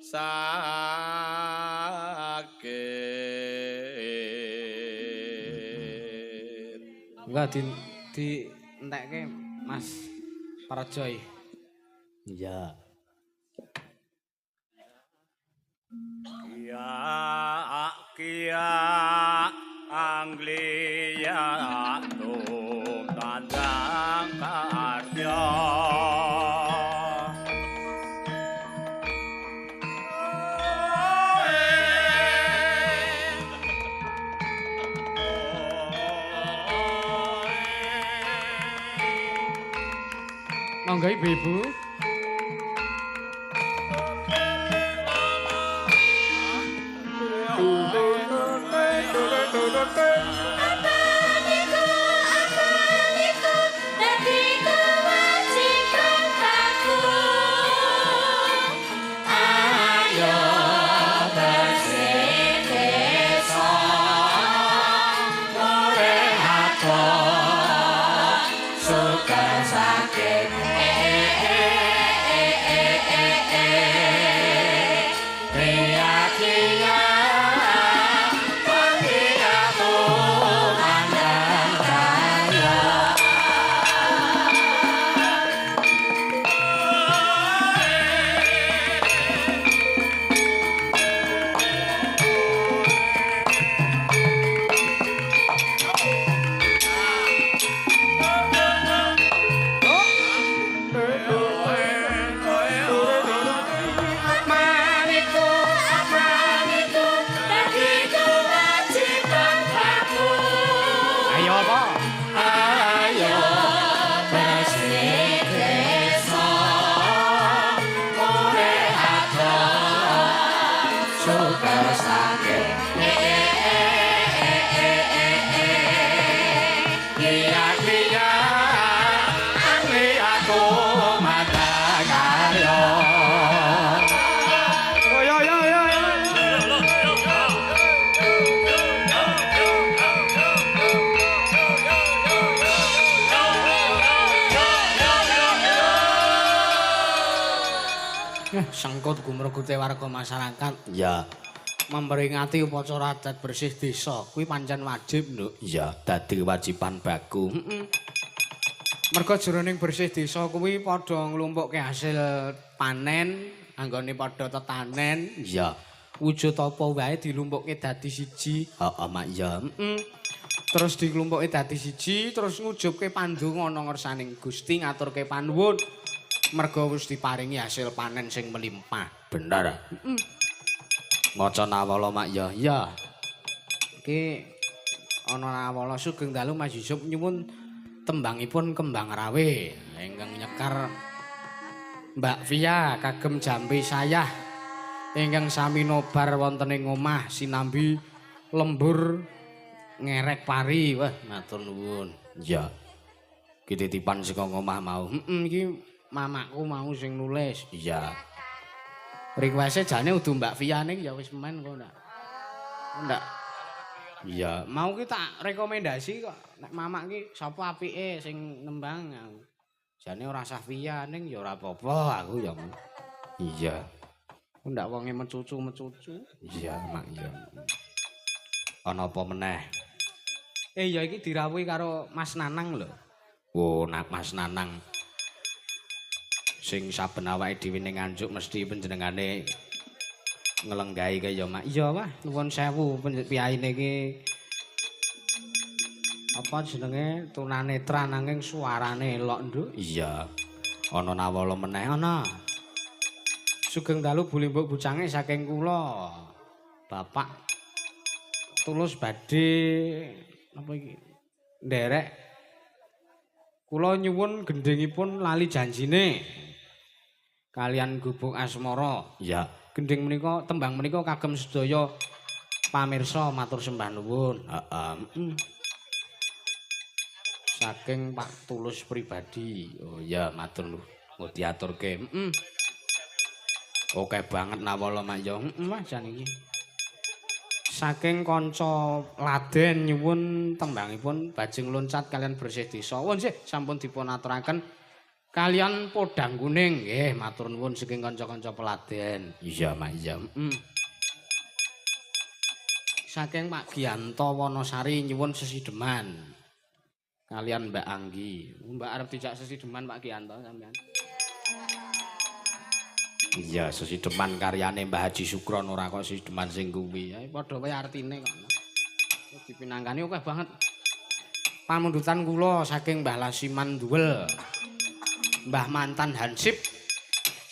sakit. Enggak di entekke Mas Parajoy. Iya. Kia Anglia tu tandang karya. Monggo Ibu. Sengkut gumregute warga masyarakat. Iya. Memperingati upacara adat bersih desa kuwi pancen wajib, Nduk. Iya, dadi kewajiban baku. Mergo jroning bersih desa kuwi padha nglumpukke hasil panen, anggone padha tetanen. Iya. Wujud apa wae dilumpukke dadi siji. Heeh, Mak iya. Terus diklumpukke dadi siji, terus ngujubke pandonga ana ngersaning Gusti ngaturke panuwun. Mergo wis diparingi hasil panen sing melimpah. Bener. Maca nawala Mak ya. Iya. Iki ana nawala sugeng dalu Mas Yusuf nyuwun tembangipun Kembang Rawe ingkang nyekar Mbak Via kagem jambe sayah ingkang sami nobar wonten ing omah sinambi lembur ngerek pari. Wah, matur nuwun. Iya. Ki titipan saka omah mau. Iki mamaku mau sing nulis. Iya. Request-e jane udu Mbak Via ning ya wis men kok ndak. Ndak. Iya. Mau ki tak rekomendasi kok. Nek mamak ki sapa apike sing nembang. Jane ora sah Via ning ya ora apa-apa aku ya. Iya. Ndak wonge mecucu-mecucu. Iya, Mak iya. Ana apa meneh? Ya iki dirawuhi karo Mas Nanang lho. Oh, nak Mas Nanang. Sing saben awake dhewe ning Nganjuk mesti panjenengane ngelenggahi kaya Mak. Iya, Wah, nuwun sewu piyaine iki apa jenenge tunanetra nanging suarane elok nduk. Iya. Ana nawala meneh ana. Sugeng dalu bulimbuk bucange saking kula. Bapak tulus badhe apa iki? Nderek kula nyuwun gendhingipun lali janjine kalian gubuk asmara. Iya. Gendhing menika tembang menika kagem sedaya pamirsa matur sembah nuwun. Heeh. Saking Pak Tulus pribadi. Oh iya matur nuwun. Mau diaturke. Oke banget nawala mak yo. Mas jan iki. Saking kanca Laden nyuwun tembangipun Bajing Loncat kalian bersih desa. Oh nggih sampun dipun aturaken kalian podang kuning nggih matur nuwun saking kanca-kanca Peladen. Iya mak iya. Saking Pak Giyanto Wonosari nyuwun sesideman kalian Mbak Anggi. Mbak arep dijak sesideman Pak Giyanto sampean. Iya sesideman karyane Mbah Haji Sukron ora kok sesideman sing kuwi. Ya padha wae artine kok. Dipinangkani akeh banget. Pamundutan kula saking Mbah Lasiman Duwel. Mbah Mantan Hansip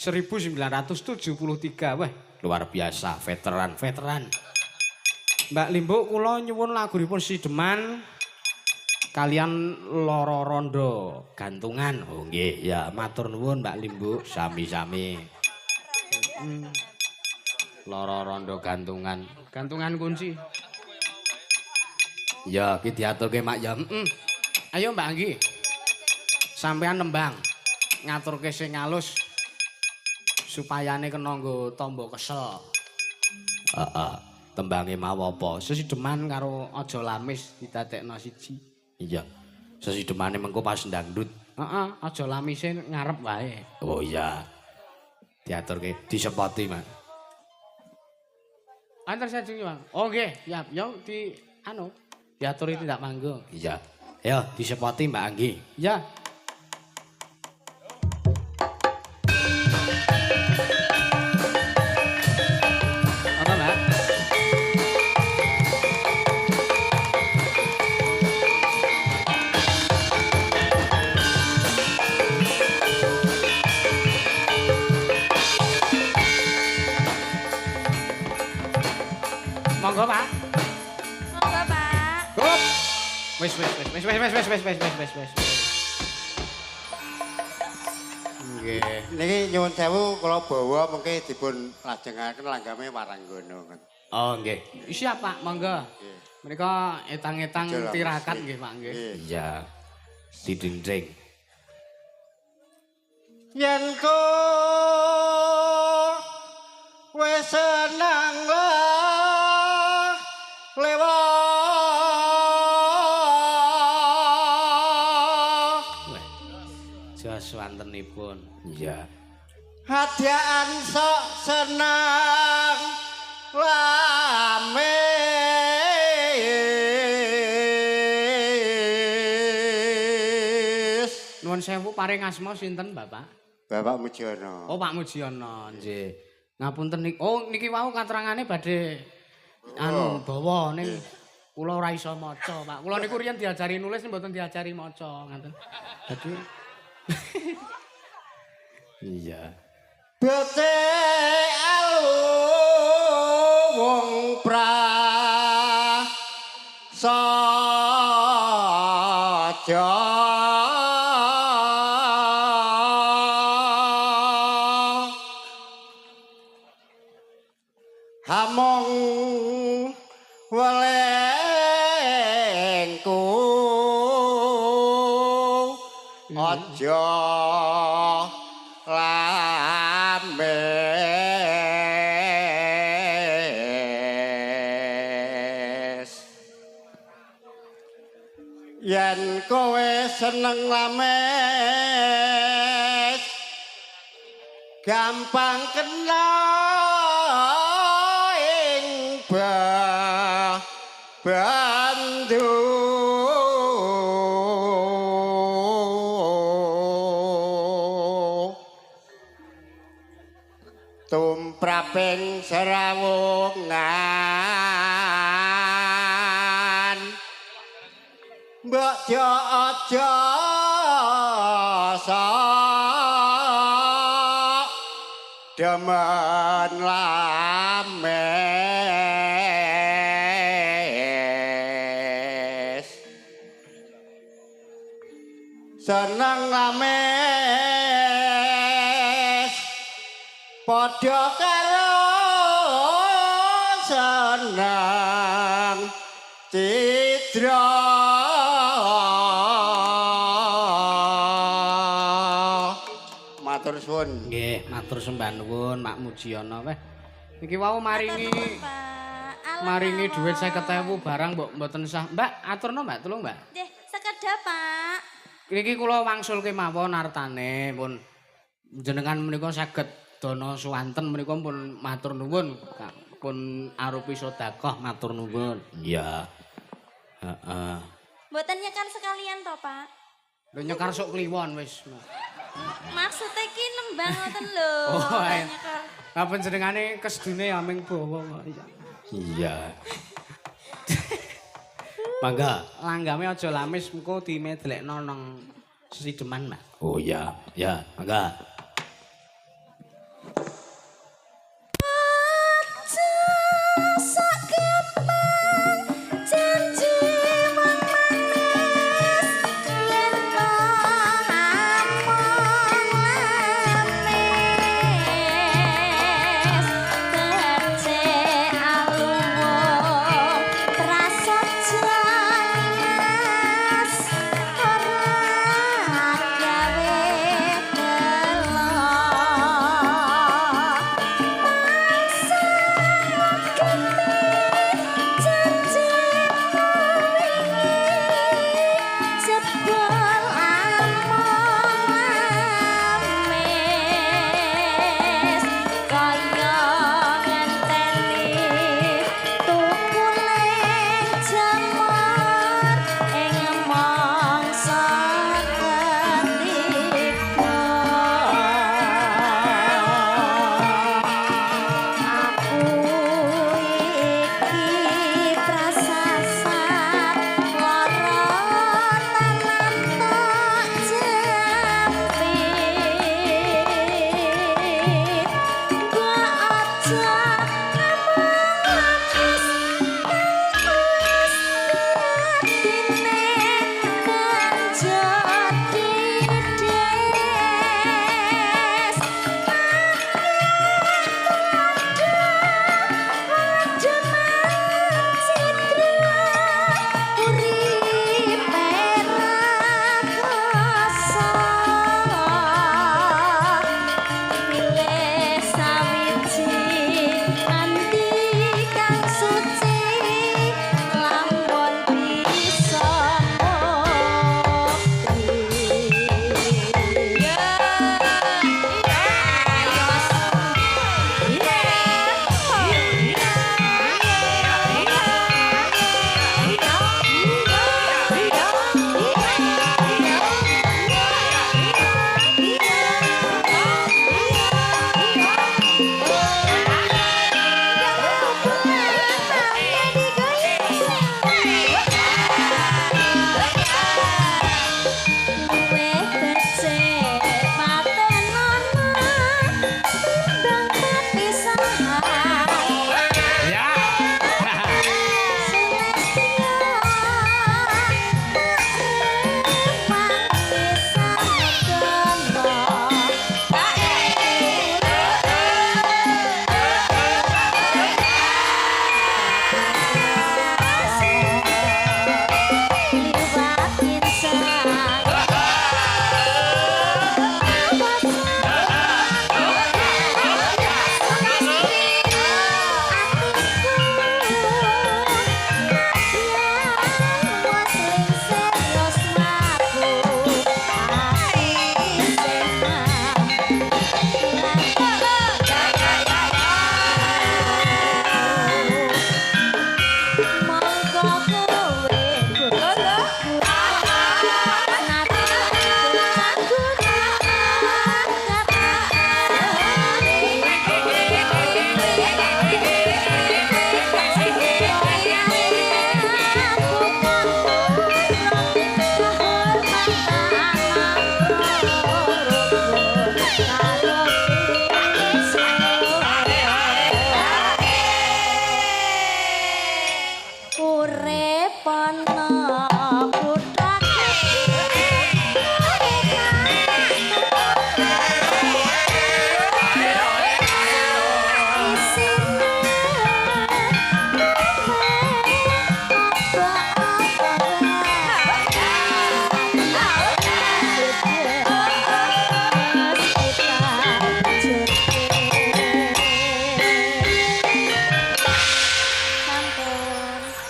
1973 weh Luar biasa veteran. Mbak Limbo kula nyuwun lagunipun Sideman kalian Loro Rondo Gantungan. Oh nggih ya matur nuwun Mbak Limbu sami-sami. Loro Rondo Gantungan kunci. Ya ki diaturke mak ya. Ayo Mbak Anggi. Sampean nembang ngaturke sing alus supayane kena nggo tamba kesel. Heeh. Tembange mau apa? Sesideman karo Aja Lamis didadekno siji. Iya. Sesidemane mengko pas ndangdut. Heeh, Aja Lamise ngarep wae. Oh iya. Diaturke disepoti, Mas. Antar saja Bang. Oh nggih, siap. Yo diaturi tindak manggung. Iya. Ayo disepoti Mbak Anggi. Ya. Apa, Mbak? Monggo, Pak. Monggo, Pak. Gup. Wis. Nggih. Niki nyuwun sewu kula bawa mengke dipun lajengaken langgame Waranggono. Oh nggih. Siap, Pak. Monggo. Menika etang-etang Jelas. tirakat nggih, Pak nggih. Iya. Didinding. Yen ko wis seneng lewat Jos wontenipun. Iya. hadian sok seneng lamis. Nuwun sewu paring asma sinten, Bapak? Bapak Mujiono. Oh, Pak Mujiono, nggih. Ngapunten niki wau katerangane badhe dawa ning kula ora iso maca, Pak. Kula niku riyen diajari nulis mboten diajari maca, ngoten. Dadi Iya. Bete alu wong prasaja hamong welengku aja lames yen kowe seneng lames gampang kena ing bandu tumraping serawungan mbok jo aja sok demen lames seneng lames padha karo seneng Citra. Matur suwun. Nggih, matur sembah nuwun Mak Mujiono weh. Iki wau maringi Pak. maringi dhuwit 50.000 barang mbok mboten sah. Mbak, aturno Mbak, tolong Mbak. Nggih, sekedap, Pak. Niki kula wangsul kemawon artane pun jenengan menika saged dana suwanten menika pun matur nuwun. Pun arupi sedekah matur nuwun. Iya. Heeh. Mboten nyekar sekalian to, Pak. Lho nyekar sok kliwon wis. Maksudnya ki nembang ngoten lho. Oh, ae. Nyekar. Lah panjenengane kesdune aming bawa kok. Iya. Mangga. Langgame aja lamis engko dimedlekno nang sesideman, Mbak. Oh iya, ya, mangga.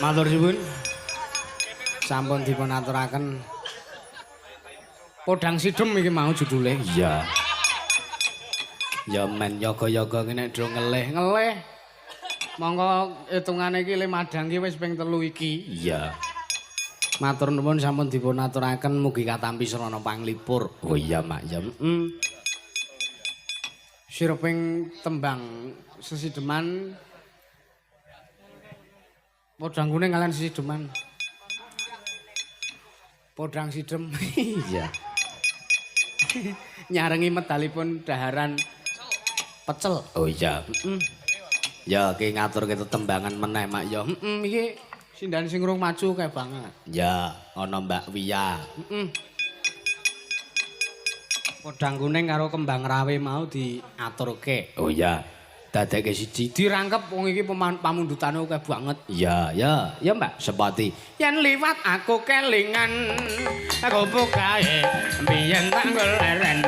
Matur suwun. Sampun dipun aturaken. Podang sidem iki mau judule. Iya. Ya men yoga-yoga ngene do ngelih-ngelih. Monggo hitungane iki le madang iki wis ping 3 iki. Iya. Matur nuwun sampun dipun aturaken mugi katampi srana panglipur. Oh iya mak ya. Sireping tembang sesideman Podang kuning kalian sesideman. Podang sidem. Iya. Nyarengi medalipun daharan pecel. Oh iya. Ya ki ngaturke tetembangan meneh mak ya. Iki sindan sing urung maju kae banget. Ya ana Mbak Wia. Podang kuning karo kembang rawe mau diaturke. Oh iya. Dadekke siji. Dirangkep wong iki pamundhutane akeh banget. Ya, ya, ya Mbak, sepati. Yen liwat aku kelingan aku bukae biyen tak goleren.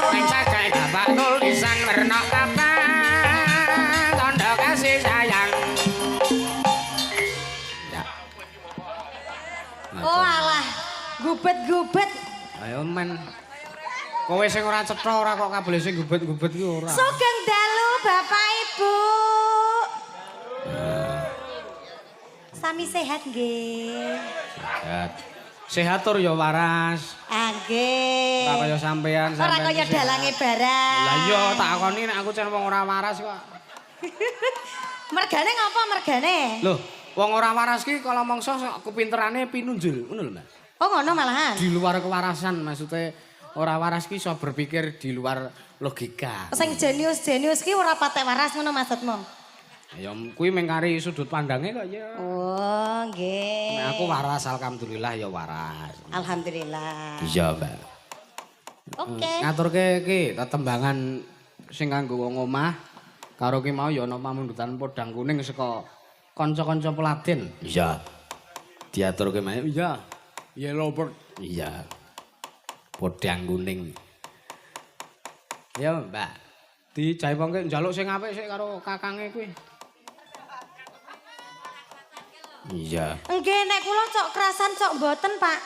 Ing cacah bapak tulisan werna kapan tandha kasih sayang. Ya. Oh alah, gubet-gubet. Ayo men. Kowe sing ora cetha ora kok kabeh sing gubet-gubet iki ora. Sugeng dalu Bapak Ibu. Sami sehat nggih. Sehat. Sehat tur ya waras. Nggih. Ora kaya sampean. Ora kaya dalange barang. Lah iya takoni nek aku jan wong ora waras kok. Mergane ngapa mergane? Loh, wong ora waras ki kalau mangsa kepinterane pinunjul, ngono lho, Mbak. Oh ngono malahan. Di luar kewarasan maksudnya ora waras ki iso berpikir di luar logika. Sing jenius-jenius ki ora patek waras ngono maksudmu? Ya kuwi mengkari sudut pandangnya kok ya. Oh, nggih. Nek aku waras alhamdulillah ya waras. Alhamdulillah. Iya, Mbak. Oke. Ngaturke ki tetembangan sing kanggo wong omah karo ki mau ya ana pamundhutan podang kuning saka kanca-kanca Peladen. Iya. Diaturke mae. Iya. Yellow bird. Iya. Podang kuning. Ya, Mbak. Dijaipongke njaluk sing apik sik karo kakange kuwi. Iya. Nggih nek kula cok kerasan cok mboten, Pak.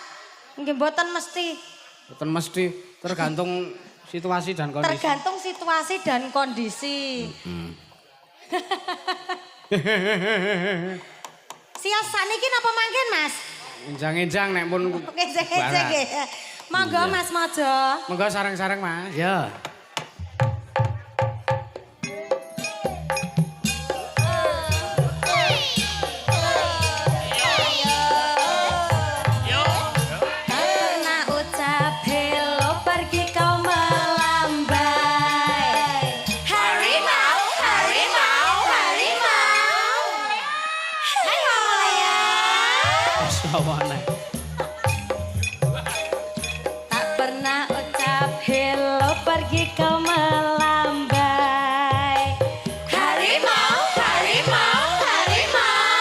Nggih mboten mesti. Mboten mesti tergantung situasi dan kondisi. Tergantung situasi dan kondisi. Sias saniki napa mangken, Mas? Enjang-enjang nek pun Ngejek-ngejek nggih. Monggo Mas Mojo. Monggo sareng-sareng, Mas. Ya. Karena ucap hello pergi kau melambai. Harimau, harimau, harimau. Hai Malaya. Sawane. Tak pernah ucap hello pergi kau melambai. Harimau, harimau, harimau.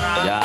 Ya.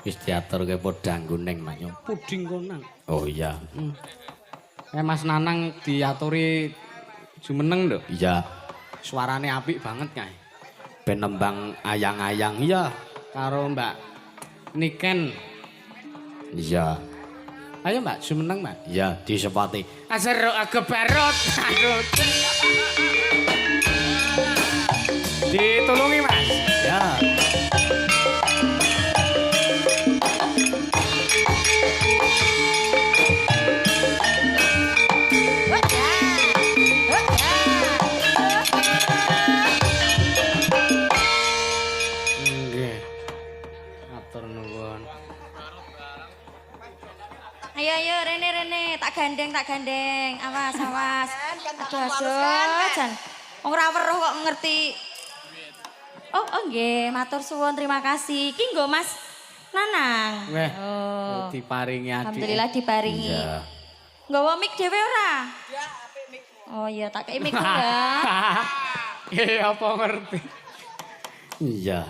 Wis diaturke podangku ning manyo. Puding konang. Oh iya. Mas Nanang diaturi jumeneng lho. Iya. Suarane apik banget kae. Ben nembang ayang-ayang iya. Karo Mbak Niken. Iya. Ayo Mbak, jumeneng Mbak. Iya, disepati. Aseruk kebarut. Aduh. Ditulungi Mas. Ya. Nggih. Matur nuwun. Ayo Rene tak gandeng. Awas. Aduh jan. Ora weruh kok ngerti. Oh nggih, matur suwun terima kasih. Ki nggo Mas Nanang. Weh. Oh. Diparingi adik. Alhamdulillah diparingi. Iya. Nggawa mic dhewe ora? Ya, apik mic. Oh iya, tak kei mic ya. Apa ngerti. Iya.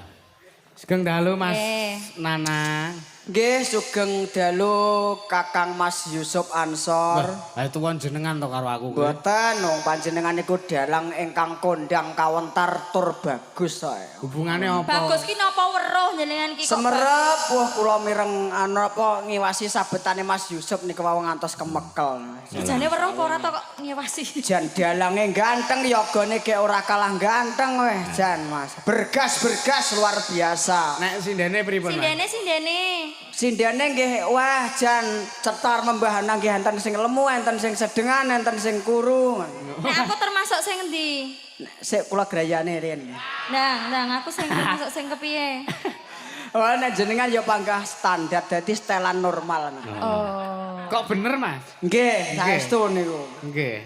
Sugeng dalu Mas Nggih. Nanang. Nggih, sugeng dalu Kakang Mas Yusuf Ansor. Lah tuwon jenengan to karo aku. Mboten, wong panjenengan niku dalang ingkang kondang kawentar tur bagus sae. Hubungane apa? Bagus ki napa weruh jenengan ki kok. Semerep, wah kula mireng apa ngiwasi sabetane Mas Yusuf niku wau ngantos kemekel. Jane weruh apa ora to kok nyewasi. Jan dalange ganteng, yogane ge ora kalah ganteng weh, Jan Mas. Bergas luar biasa. Nek sindene pripun Mas? Sindene. Sindene nggih wah jan cetar membahana nggih enten sing lemu, enten sing sedengan, enten sing kuru. Nek aku termasuk sing endi? Sik kula grayane riyen. Ndang, aku sing termasuk sing kepiye? Wah nek jenengan ya panggah standar dadi setelan normal. Oh. Kok bener Mas? Nggih, saestu niku. Nggih.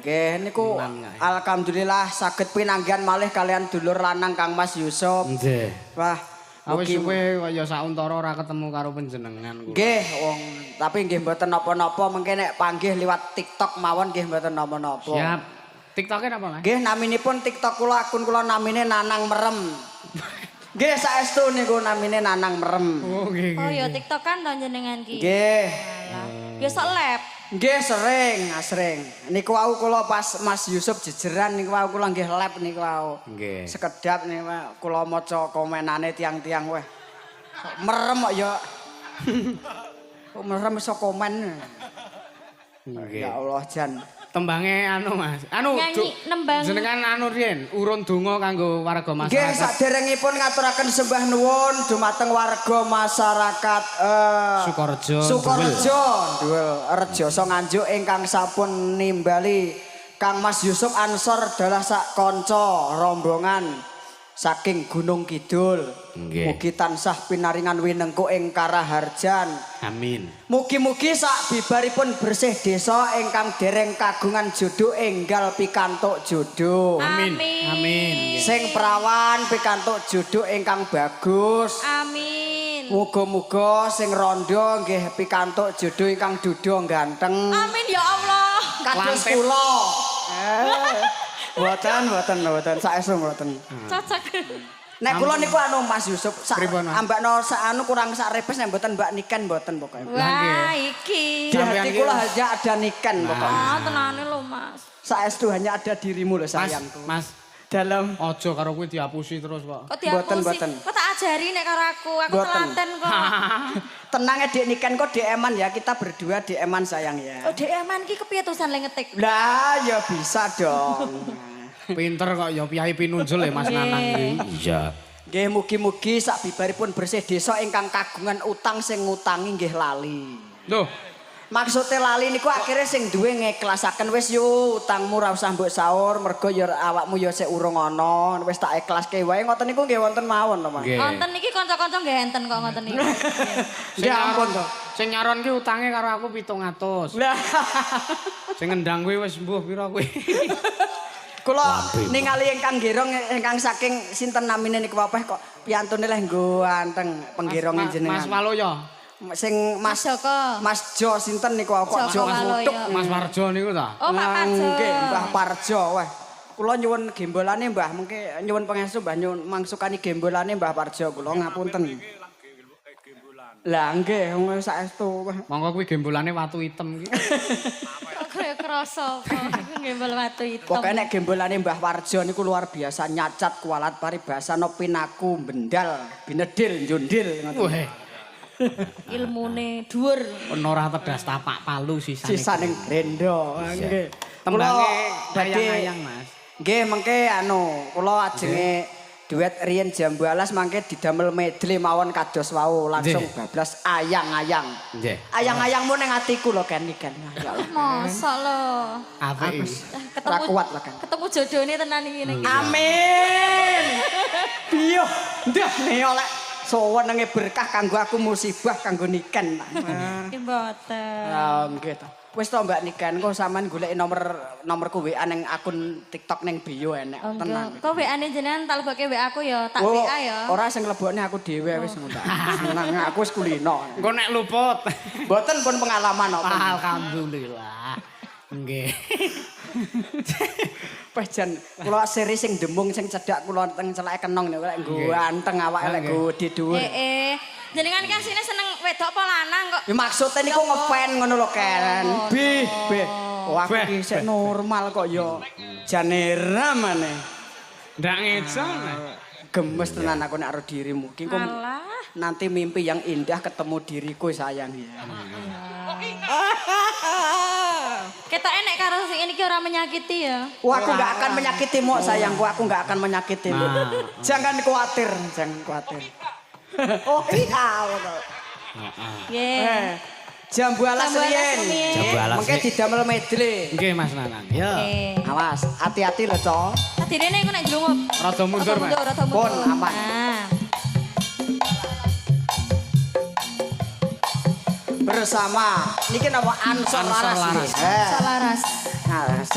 Nggih niku alhamdulillah saged pinanggihan malih kalian dulur lanang Kang Mas Yusuf. Nggih. Wah, Awis suwe kaya sauntara ora ketemu karo panjenengan kula. Nggih, wong tapi nggih mboten napa-napa mengke nek panggih liwat TikTok mawon nggih mboten napa-napa. Siap. TikTok-e napa, Mas? Nggih naminipun TikTok kula akun kula namine Nanang Merem. Nggih saestu niku namine Nanang Merem. Oh, nggih. Oh ya TikTokan to jenengan ki. Nggih. Biasa lab. Nggih sering. Niku wau kula pas Mas Yusuf jejeran niku wau kula nggih lab niku wau. Nggih. Sekedap niku wau, kula maca komenane tiang-tiang weh. Merem kok ya. Kok merem iso komen. Nggih. Ya Allah Jan. Tembange anu Mas. Anu Nyanyi nembang. jenengan anu riyen urun donga kanggo warga Nggih masyarakat. saderengipun ngaturaken sembah nuwun dumateng warga masyarakat Sukorejo Duel Rejo Nganjuk ingkang sampun nimbali Kang Mas Yusuf Ansor adalah sak kanca rombongan saking Gunung Kidul. Nggih. Mugi tansah pinaringan winengku ing karaharjan. Amin. Mugi-mugi sak bibaripun bersih desa ingkang dereng kagungan jodoh enggal pikantuk jodoh. Amin. Sing perawan pikantuk jodoh ingkang bagus. Amin. Muga-muga sing rondo nggih pikantuk jodoh ingkang duda ganteng. Amin ya Allah. Kados kula. Mboten saestu mboten. Cocok. Nek kula niku anu Mas Yusuf sak Pripun, Mas? ambakno sak anu kurang sak repes nek mboten Mbak Niken mboten pokoke. Wah iki. Di hati kula hanya ada Niken pokoknya. Ah tenane lho Mas. Saestu hanya ada dirimu lho sayangku. Mas, Dalam aja karo kuwi diapusi terus kok. Kok diapusi? Mboten. Kok tak ajari nek karo aku Mboten. telaten kok. tenang ya Dik Niken kok DM-an ya kita berdua DM-an sayang ya. Oh DM-an ki kepiye tulisan le ngetik? Lah ya bisa dong. Pinter kok ya piyai pinunjul ya Mas Nanang iki. Iya. Nggih mugi-mugi sak bibaripun bersih desa ingkang kagungan utang sing ngutangi nggih lali. Loh, Maksudnya lali niku akhirnya sing duwe ngiklasaken wis yo utangmu ora usah mbok saur mergo ya awakmu ya sik urung ana wis tak ikhlaske wae ngoten niku nggih wonten mawon to Mas. nggih. Wonten iki kanca-kanca nggih enten kok ngoten iki. Ya ampun to. Sing nyaron ki utange karo aku 700. Lah Sing ngendang kuwi wis mbuh pira kuwi. kula ningali ingkang gerong ingkang saking sinten namine niku apa kok piantune leh nggo anteng penggerong jenengan. Mas Waloyo. Sing Mas Joko. Mas Jo sinten niku kok Jo Joko Waloyo. Mutuk. Mas Warjo niku ta. Oh Pak Parjo. Nggih, Mbah Parjo weh. Kula nyuwun gembolane Mbah, mengke nyuwun pangestu Mbah nyuwun mangsukani gembolane Mbah Parjo kula ngapunten. Lah nggih, wong saestu weh. Monggo kuwi gembolane watu item iki. Kok kaya krasa apa ngembel watu hitam. Pokoke nek gembolane Mbah Parjo niku luar biasa nyacat kualat paribasana pinaku bendal binedil njundil ngoten. Weh, Ilmune dhuwur. ora tedas tapak palu sisane. Sisaning grendo. Nggih. Tembange Kula badhe- ayang-ayang Mas. Nggih, mengke anu, kula ajenge duet riyen jam 12 mangke didamel medley mawon kados wau langsung Nggih. bablas ayang-ayang. Nggih. Ayang-ayangmu ning atiku lho Ken Niken. Ya Allah. Mosok lho. Apik iki. Ora kuat lho Ken. Ketemu jodohne tenan iki ning. Amin. Biyo, ndah nek oleh sowenenge berkah kanggo aku musibah kanggo Niken. Ki mboten. Ya nggih to. Wis to Mbak Niken, kok sampean goleki nomorku WA ning akun TikTok ning bio enek Oh, tenan. enggak. Kok WA-ne jenengan tak lebokke WA aku ya, tak Oh, WA ya. ora sing lebokne aku dhewe wis ngono. Seneng aku wis kulino. Engko nek luput. Mboten pun pengalaman apa. Alhamdulillah. Nggih. Wes jan kula seri sing demung sing cedhak kula teng celake kenong niku lek nggo anteng awake lek nggo dhuwur. Jenengan kan sini seneng wedok apa lanang kok. Ya maksudnya niku ngefan ngono lho Ken. Bih. Wah aku iki sik normal kok ya. Janera maneh. Ndak ngecong. Gemes tenan aku nek karo dirimu. Ki kok Alah. nanti mimpi yang indah ketemu diriku sayang ya. Ketoke nek karo sing iki ora menyakiti ya. Wah aku nggak akan menyakitimu sayangku, aku nggak akan menyakitimu. Jangan khawatir, jangan khawatir. Oh iya. Nggih. Jam 12 riyen. Jam 12 Mengke didamel medley. Nggih Mas Nanang. Ya. Oke. Awas, hati-hati lho, Cok. Tadine iku nek jlungup. Rada mundur Mas. Rada mundur. Pun, aman. Nah. Bersama niki napa Ansor Ansor Laras. Laras. Selaras.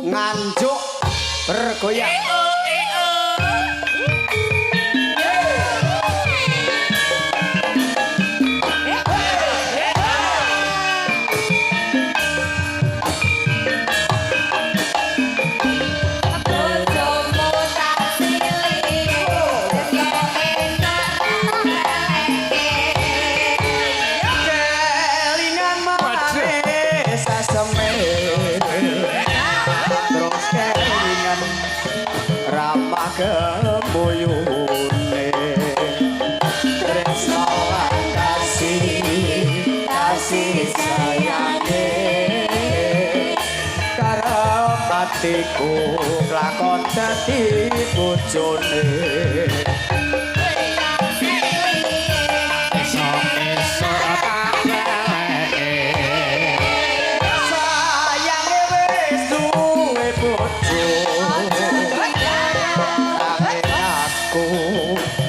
Nganjuk bergoyang. kemuyune tresno lan kasih sayange karo atiku lakon dadi bojone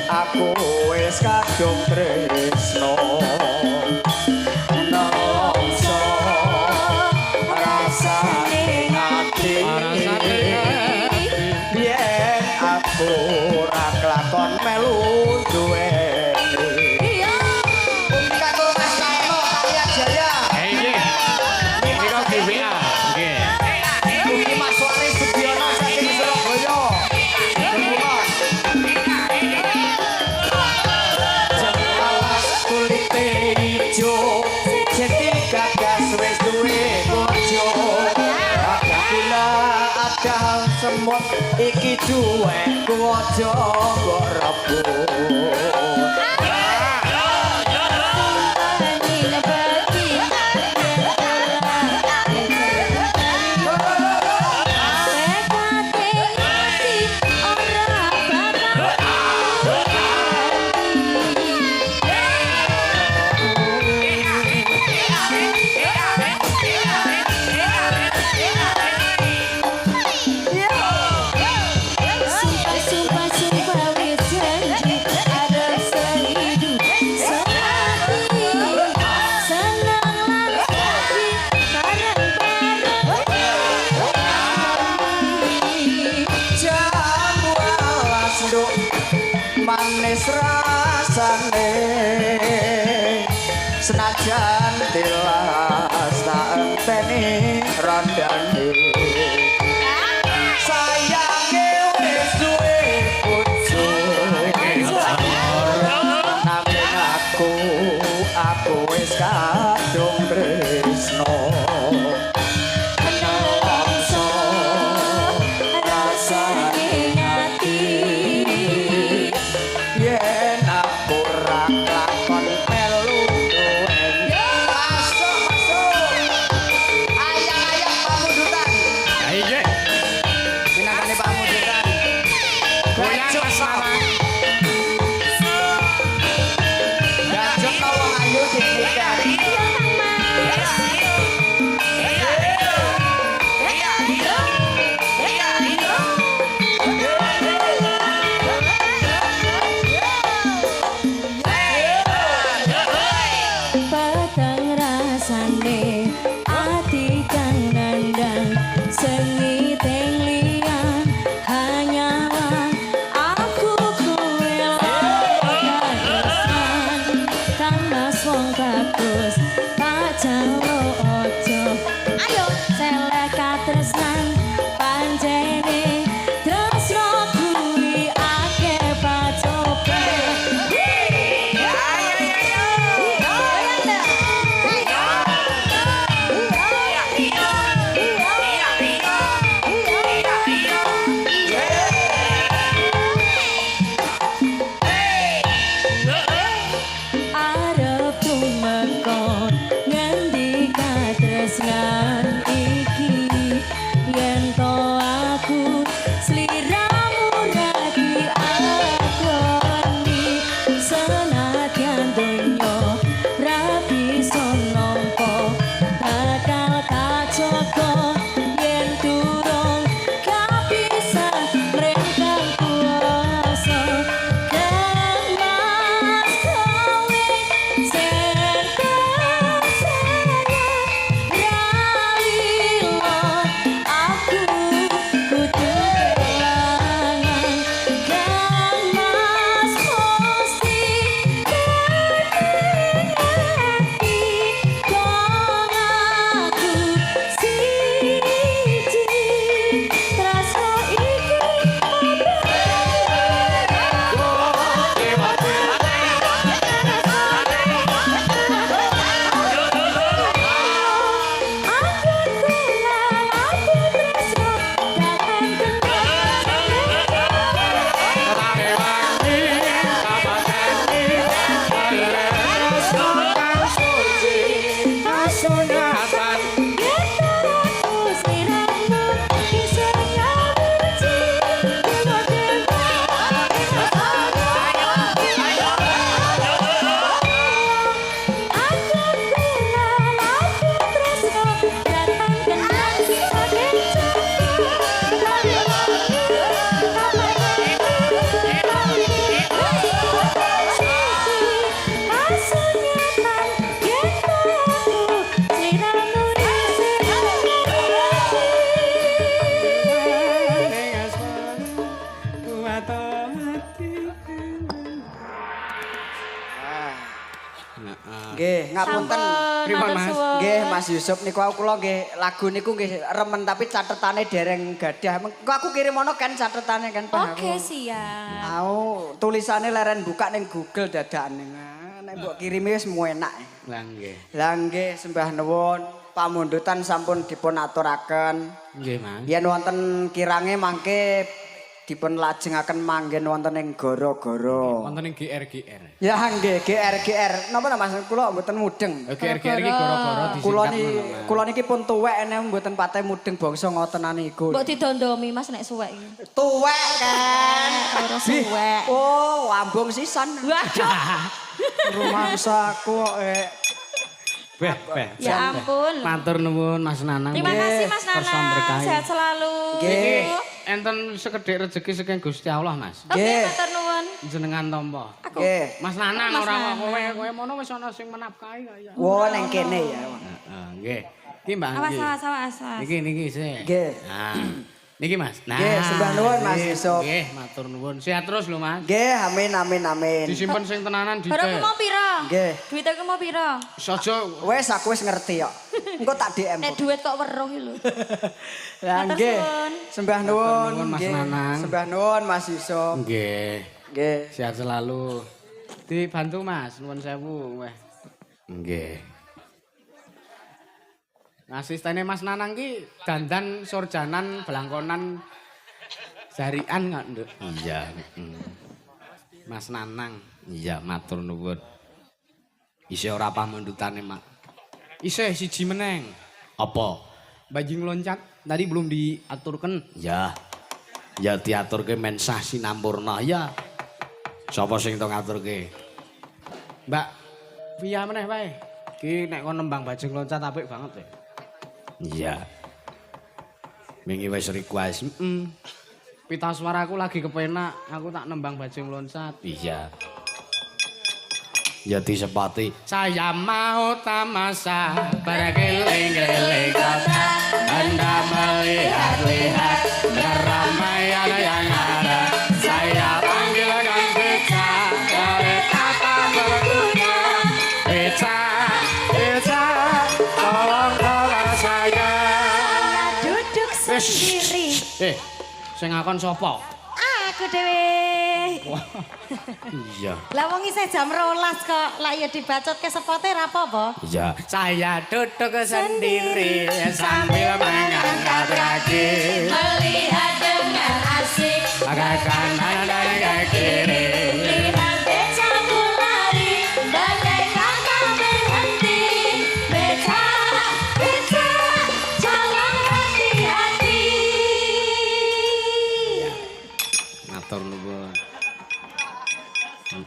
aku wis kadung tresno nelongso rasane ati yen aku ora kelakon melu duweni kanggo Mas Karno Kalian Jaya Ini kau GBA. Oke. mugi Mas Wali Sugiono saking Surabaya kulite ijo jeti gagas wis duwe bojo ada gula ada semut iki duweku aja mbok rebut manis rasane senajan tilas tak enteni randane sayange wis duwe bojo nanging aku wis kadung tresno nelongso rasane ati yen aku ora lakon melu duweni masuk ayang-ayang pamundutan Ayo. minangkane pamundutan Goyang Mas Mama. gajok wong ayu dinikan Padang rasane ati kang nandang seni tenglian hanyalah aku kowe tresnan kanas wong bagus tak jalo ojo ayo selek katresnan panjene tresno kuwi akeh pacope arep tumeka ngendika Ngapunten. Pripun, Mas? Nggih, Mas Yusuf niku kula nggih lagu niku nggih remen tapi catetane dereng gadah. Engko aku kirim ono kan catetane kan Pak. Oke, siap. Au, tulisane leren buka ning Google dadane. Nah, nek mbok kirimi wis mu enak. Lah nggih. Lah nggih sembah nuwun. Pamundutan sampun dipun aturaken. Nggih, Mas. Yen wonten kirange mangke dipun lajengaken manggen wonten ing gara-gara. Wonten ing GR. Ya nggih, GR. Napa Mas kula mboten mudeng. GR iki gara-gara disingkat. Kula niki pun tuwek ene mboten pateh mudeng bangsa ngotenane iku. Mbok didondomi Mas nek suwek iki. Tuwek kan. Ora suwek. Oh, ambung sisan. Waduh. Rumangsaku kok Beh. Ya ampun. Matur nuwun Mas Nanang. Terima kasih Mas Kersa Nana. berkahi. Sehat selalu. Nggih. Enten sekedhik rezeki saking Gusti Allah, Mas. Oke, Nggih. matur nuwun. Jenengan tampa. Nggih. Mas Nanang Mas ora kok Nanang. kowe mono wis ana sing menafkahi kaya. Wo neng kene ya. Heeh, nggih. Iki Mbak Awas, nggih. awas. Niki sih. Nggih. Nah. Niki Mas. Nah. Nggih, sembah nuwun, Mas nggih, Yusuf. Nggih, matur nuwun. Sehat terus lho, Mas. Nggih, amin. Disimpen sing tenanan Baru aku dite. mau piro? Nggih. Duit aku mau piro? Sojo Wes aku wis ngerti kok. Engko tak DM. Nek duit kok weruh iki lho. Lah Matur nggih. suwun. Sembah nuwun, nuwun, Mas nggih. Nanang. Sembah nuwun Mas Yusuf. nggih. Nggih. Sehat selalu. Dibantu Mas, nuwun sewu. Weh. Nggih. Asistene Mas Nanang ki dandan sorjanan belangkonan jarian nggak, Nduk? Iya. Mas Nanang. Iya, matur nuwun. Isih ora pamundutane, Mak. Isih siji meneng. Apa? Bajing loncat tadi belum diaturkan. Ya. Ya diaturke men sah sinampurna ya. Sapa sing to ngaturke? Mbak, piye meneh wae? Ki nek kon nembang bajing loncat apik banget ya. Iya. Wingi wis request. Pita suaraku lagi kepenak, aku tak nembang bajing loncat. Iya. Ya disepati. Saya mau tamasa berkeliling-keliling kota. Anda melihat-lihat keramaian yang ada. Saya panggilkan beca dari kata berguna. Beca, tolong tolong saya. Duduk sendiri. Sing ngakon sapa? Aku dhewe. Iya. Lah wong isih jam 12 kok. Lah ya dibacotke spote ra apa-apa. Iya. Saya duduk sendiri sambil mengangkat kaki. Melihat dengan asik. Pakai kanan dan kaki kiri. Lihat becamu lari. Bagaikan tak berhenti. Beca, jangan hati-hati. Matur nuwun.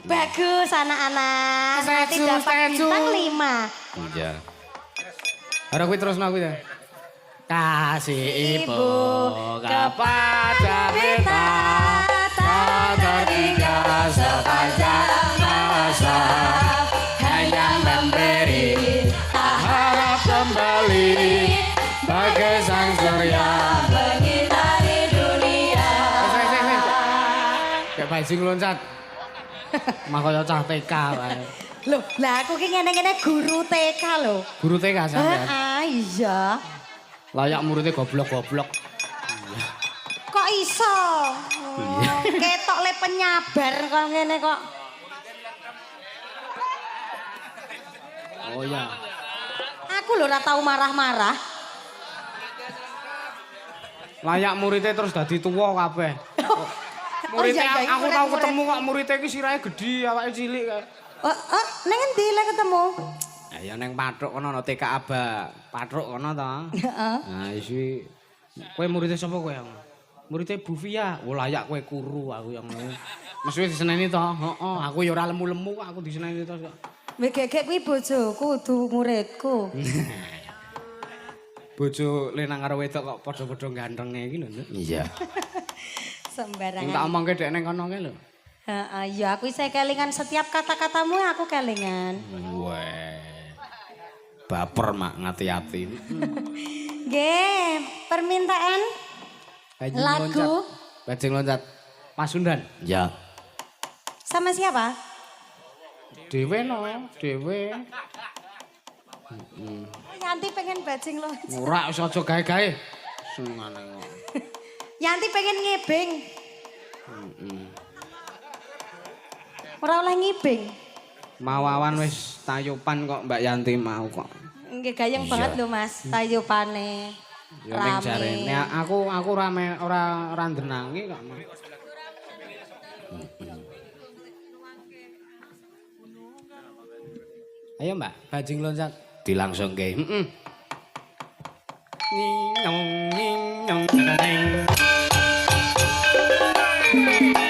Bagus anak-anak. Nanti dapat bintang 5. Iya. Ora kuwi terusno kuwi ya. Kasih ibu kepada beta tak tertinggal sepanjang masa hanya memberi tak harap kembali bagai sang surya Mengitari dunia. kayak bajing loncat makanya cah TK wae. Loh, lah aku ki ngene-ngene guru TK lho. Guru TK sampean Iya. layak muridnya goblok-goblok. Kok iso? Ketok le penyabar kok ngene kok. Oh ya. Aku lho ora tau marah-marah. Layak muridnya terus dadi tuwa kabeh. Muridnya iya, iya, aku tahu murid-murid. ketemu kok muridnya iki sirahe gedhi awake cilik kae. Neng endi le ketemu? Ya neng Patruk kono ana TK Aba. Patruk kono to. Heeh. Nah isi kowe muridnya sapa kowe? Muridnya Bu Fia. Oh layak kowe kuru aku yang ngono. Mesti wis diseneni to. Heeh, aku ya ora lemu-lemu kok aku diseneni to. Wegek kuwi bojoku, kudu muridku. Bojo lenang karo wedok kok padha-padha gantenge iki lho, Nduk. Iya. Sembarangan. Sing tak omongke dek neng kono ki lho. Heeh, ya aku isih kelingan setiap kata-katamu aku kelingan. Weh. Baper mak ngati-ati. Nggih, permintaan lagu Bajing loncat. Pasundan. Ya. sama siapa? Dewe no, dewe. Yanti pengen bajing loncat. Ora wis aja gawe-gawe. Senengane kok. Yanti pengen ngibing. Ora oleh ngibing. Mawawan wis tayupan kok Mbak Yanti mau kok. Nggih gayeng banget lho Mas, tayupane. Ya ning jarene aku ora ndenangi kok. Ayo Mbak, bajing loncat. Dilangsungke. Heeh. Nyong nyong nyong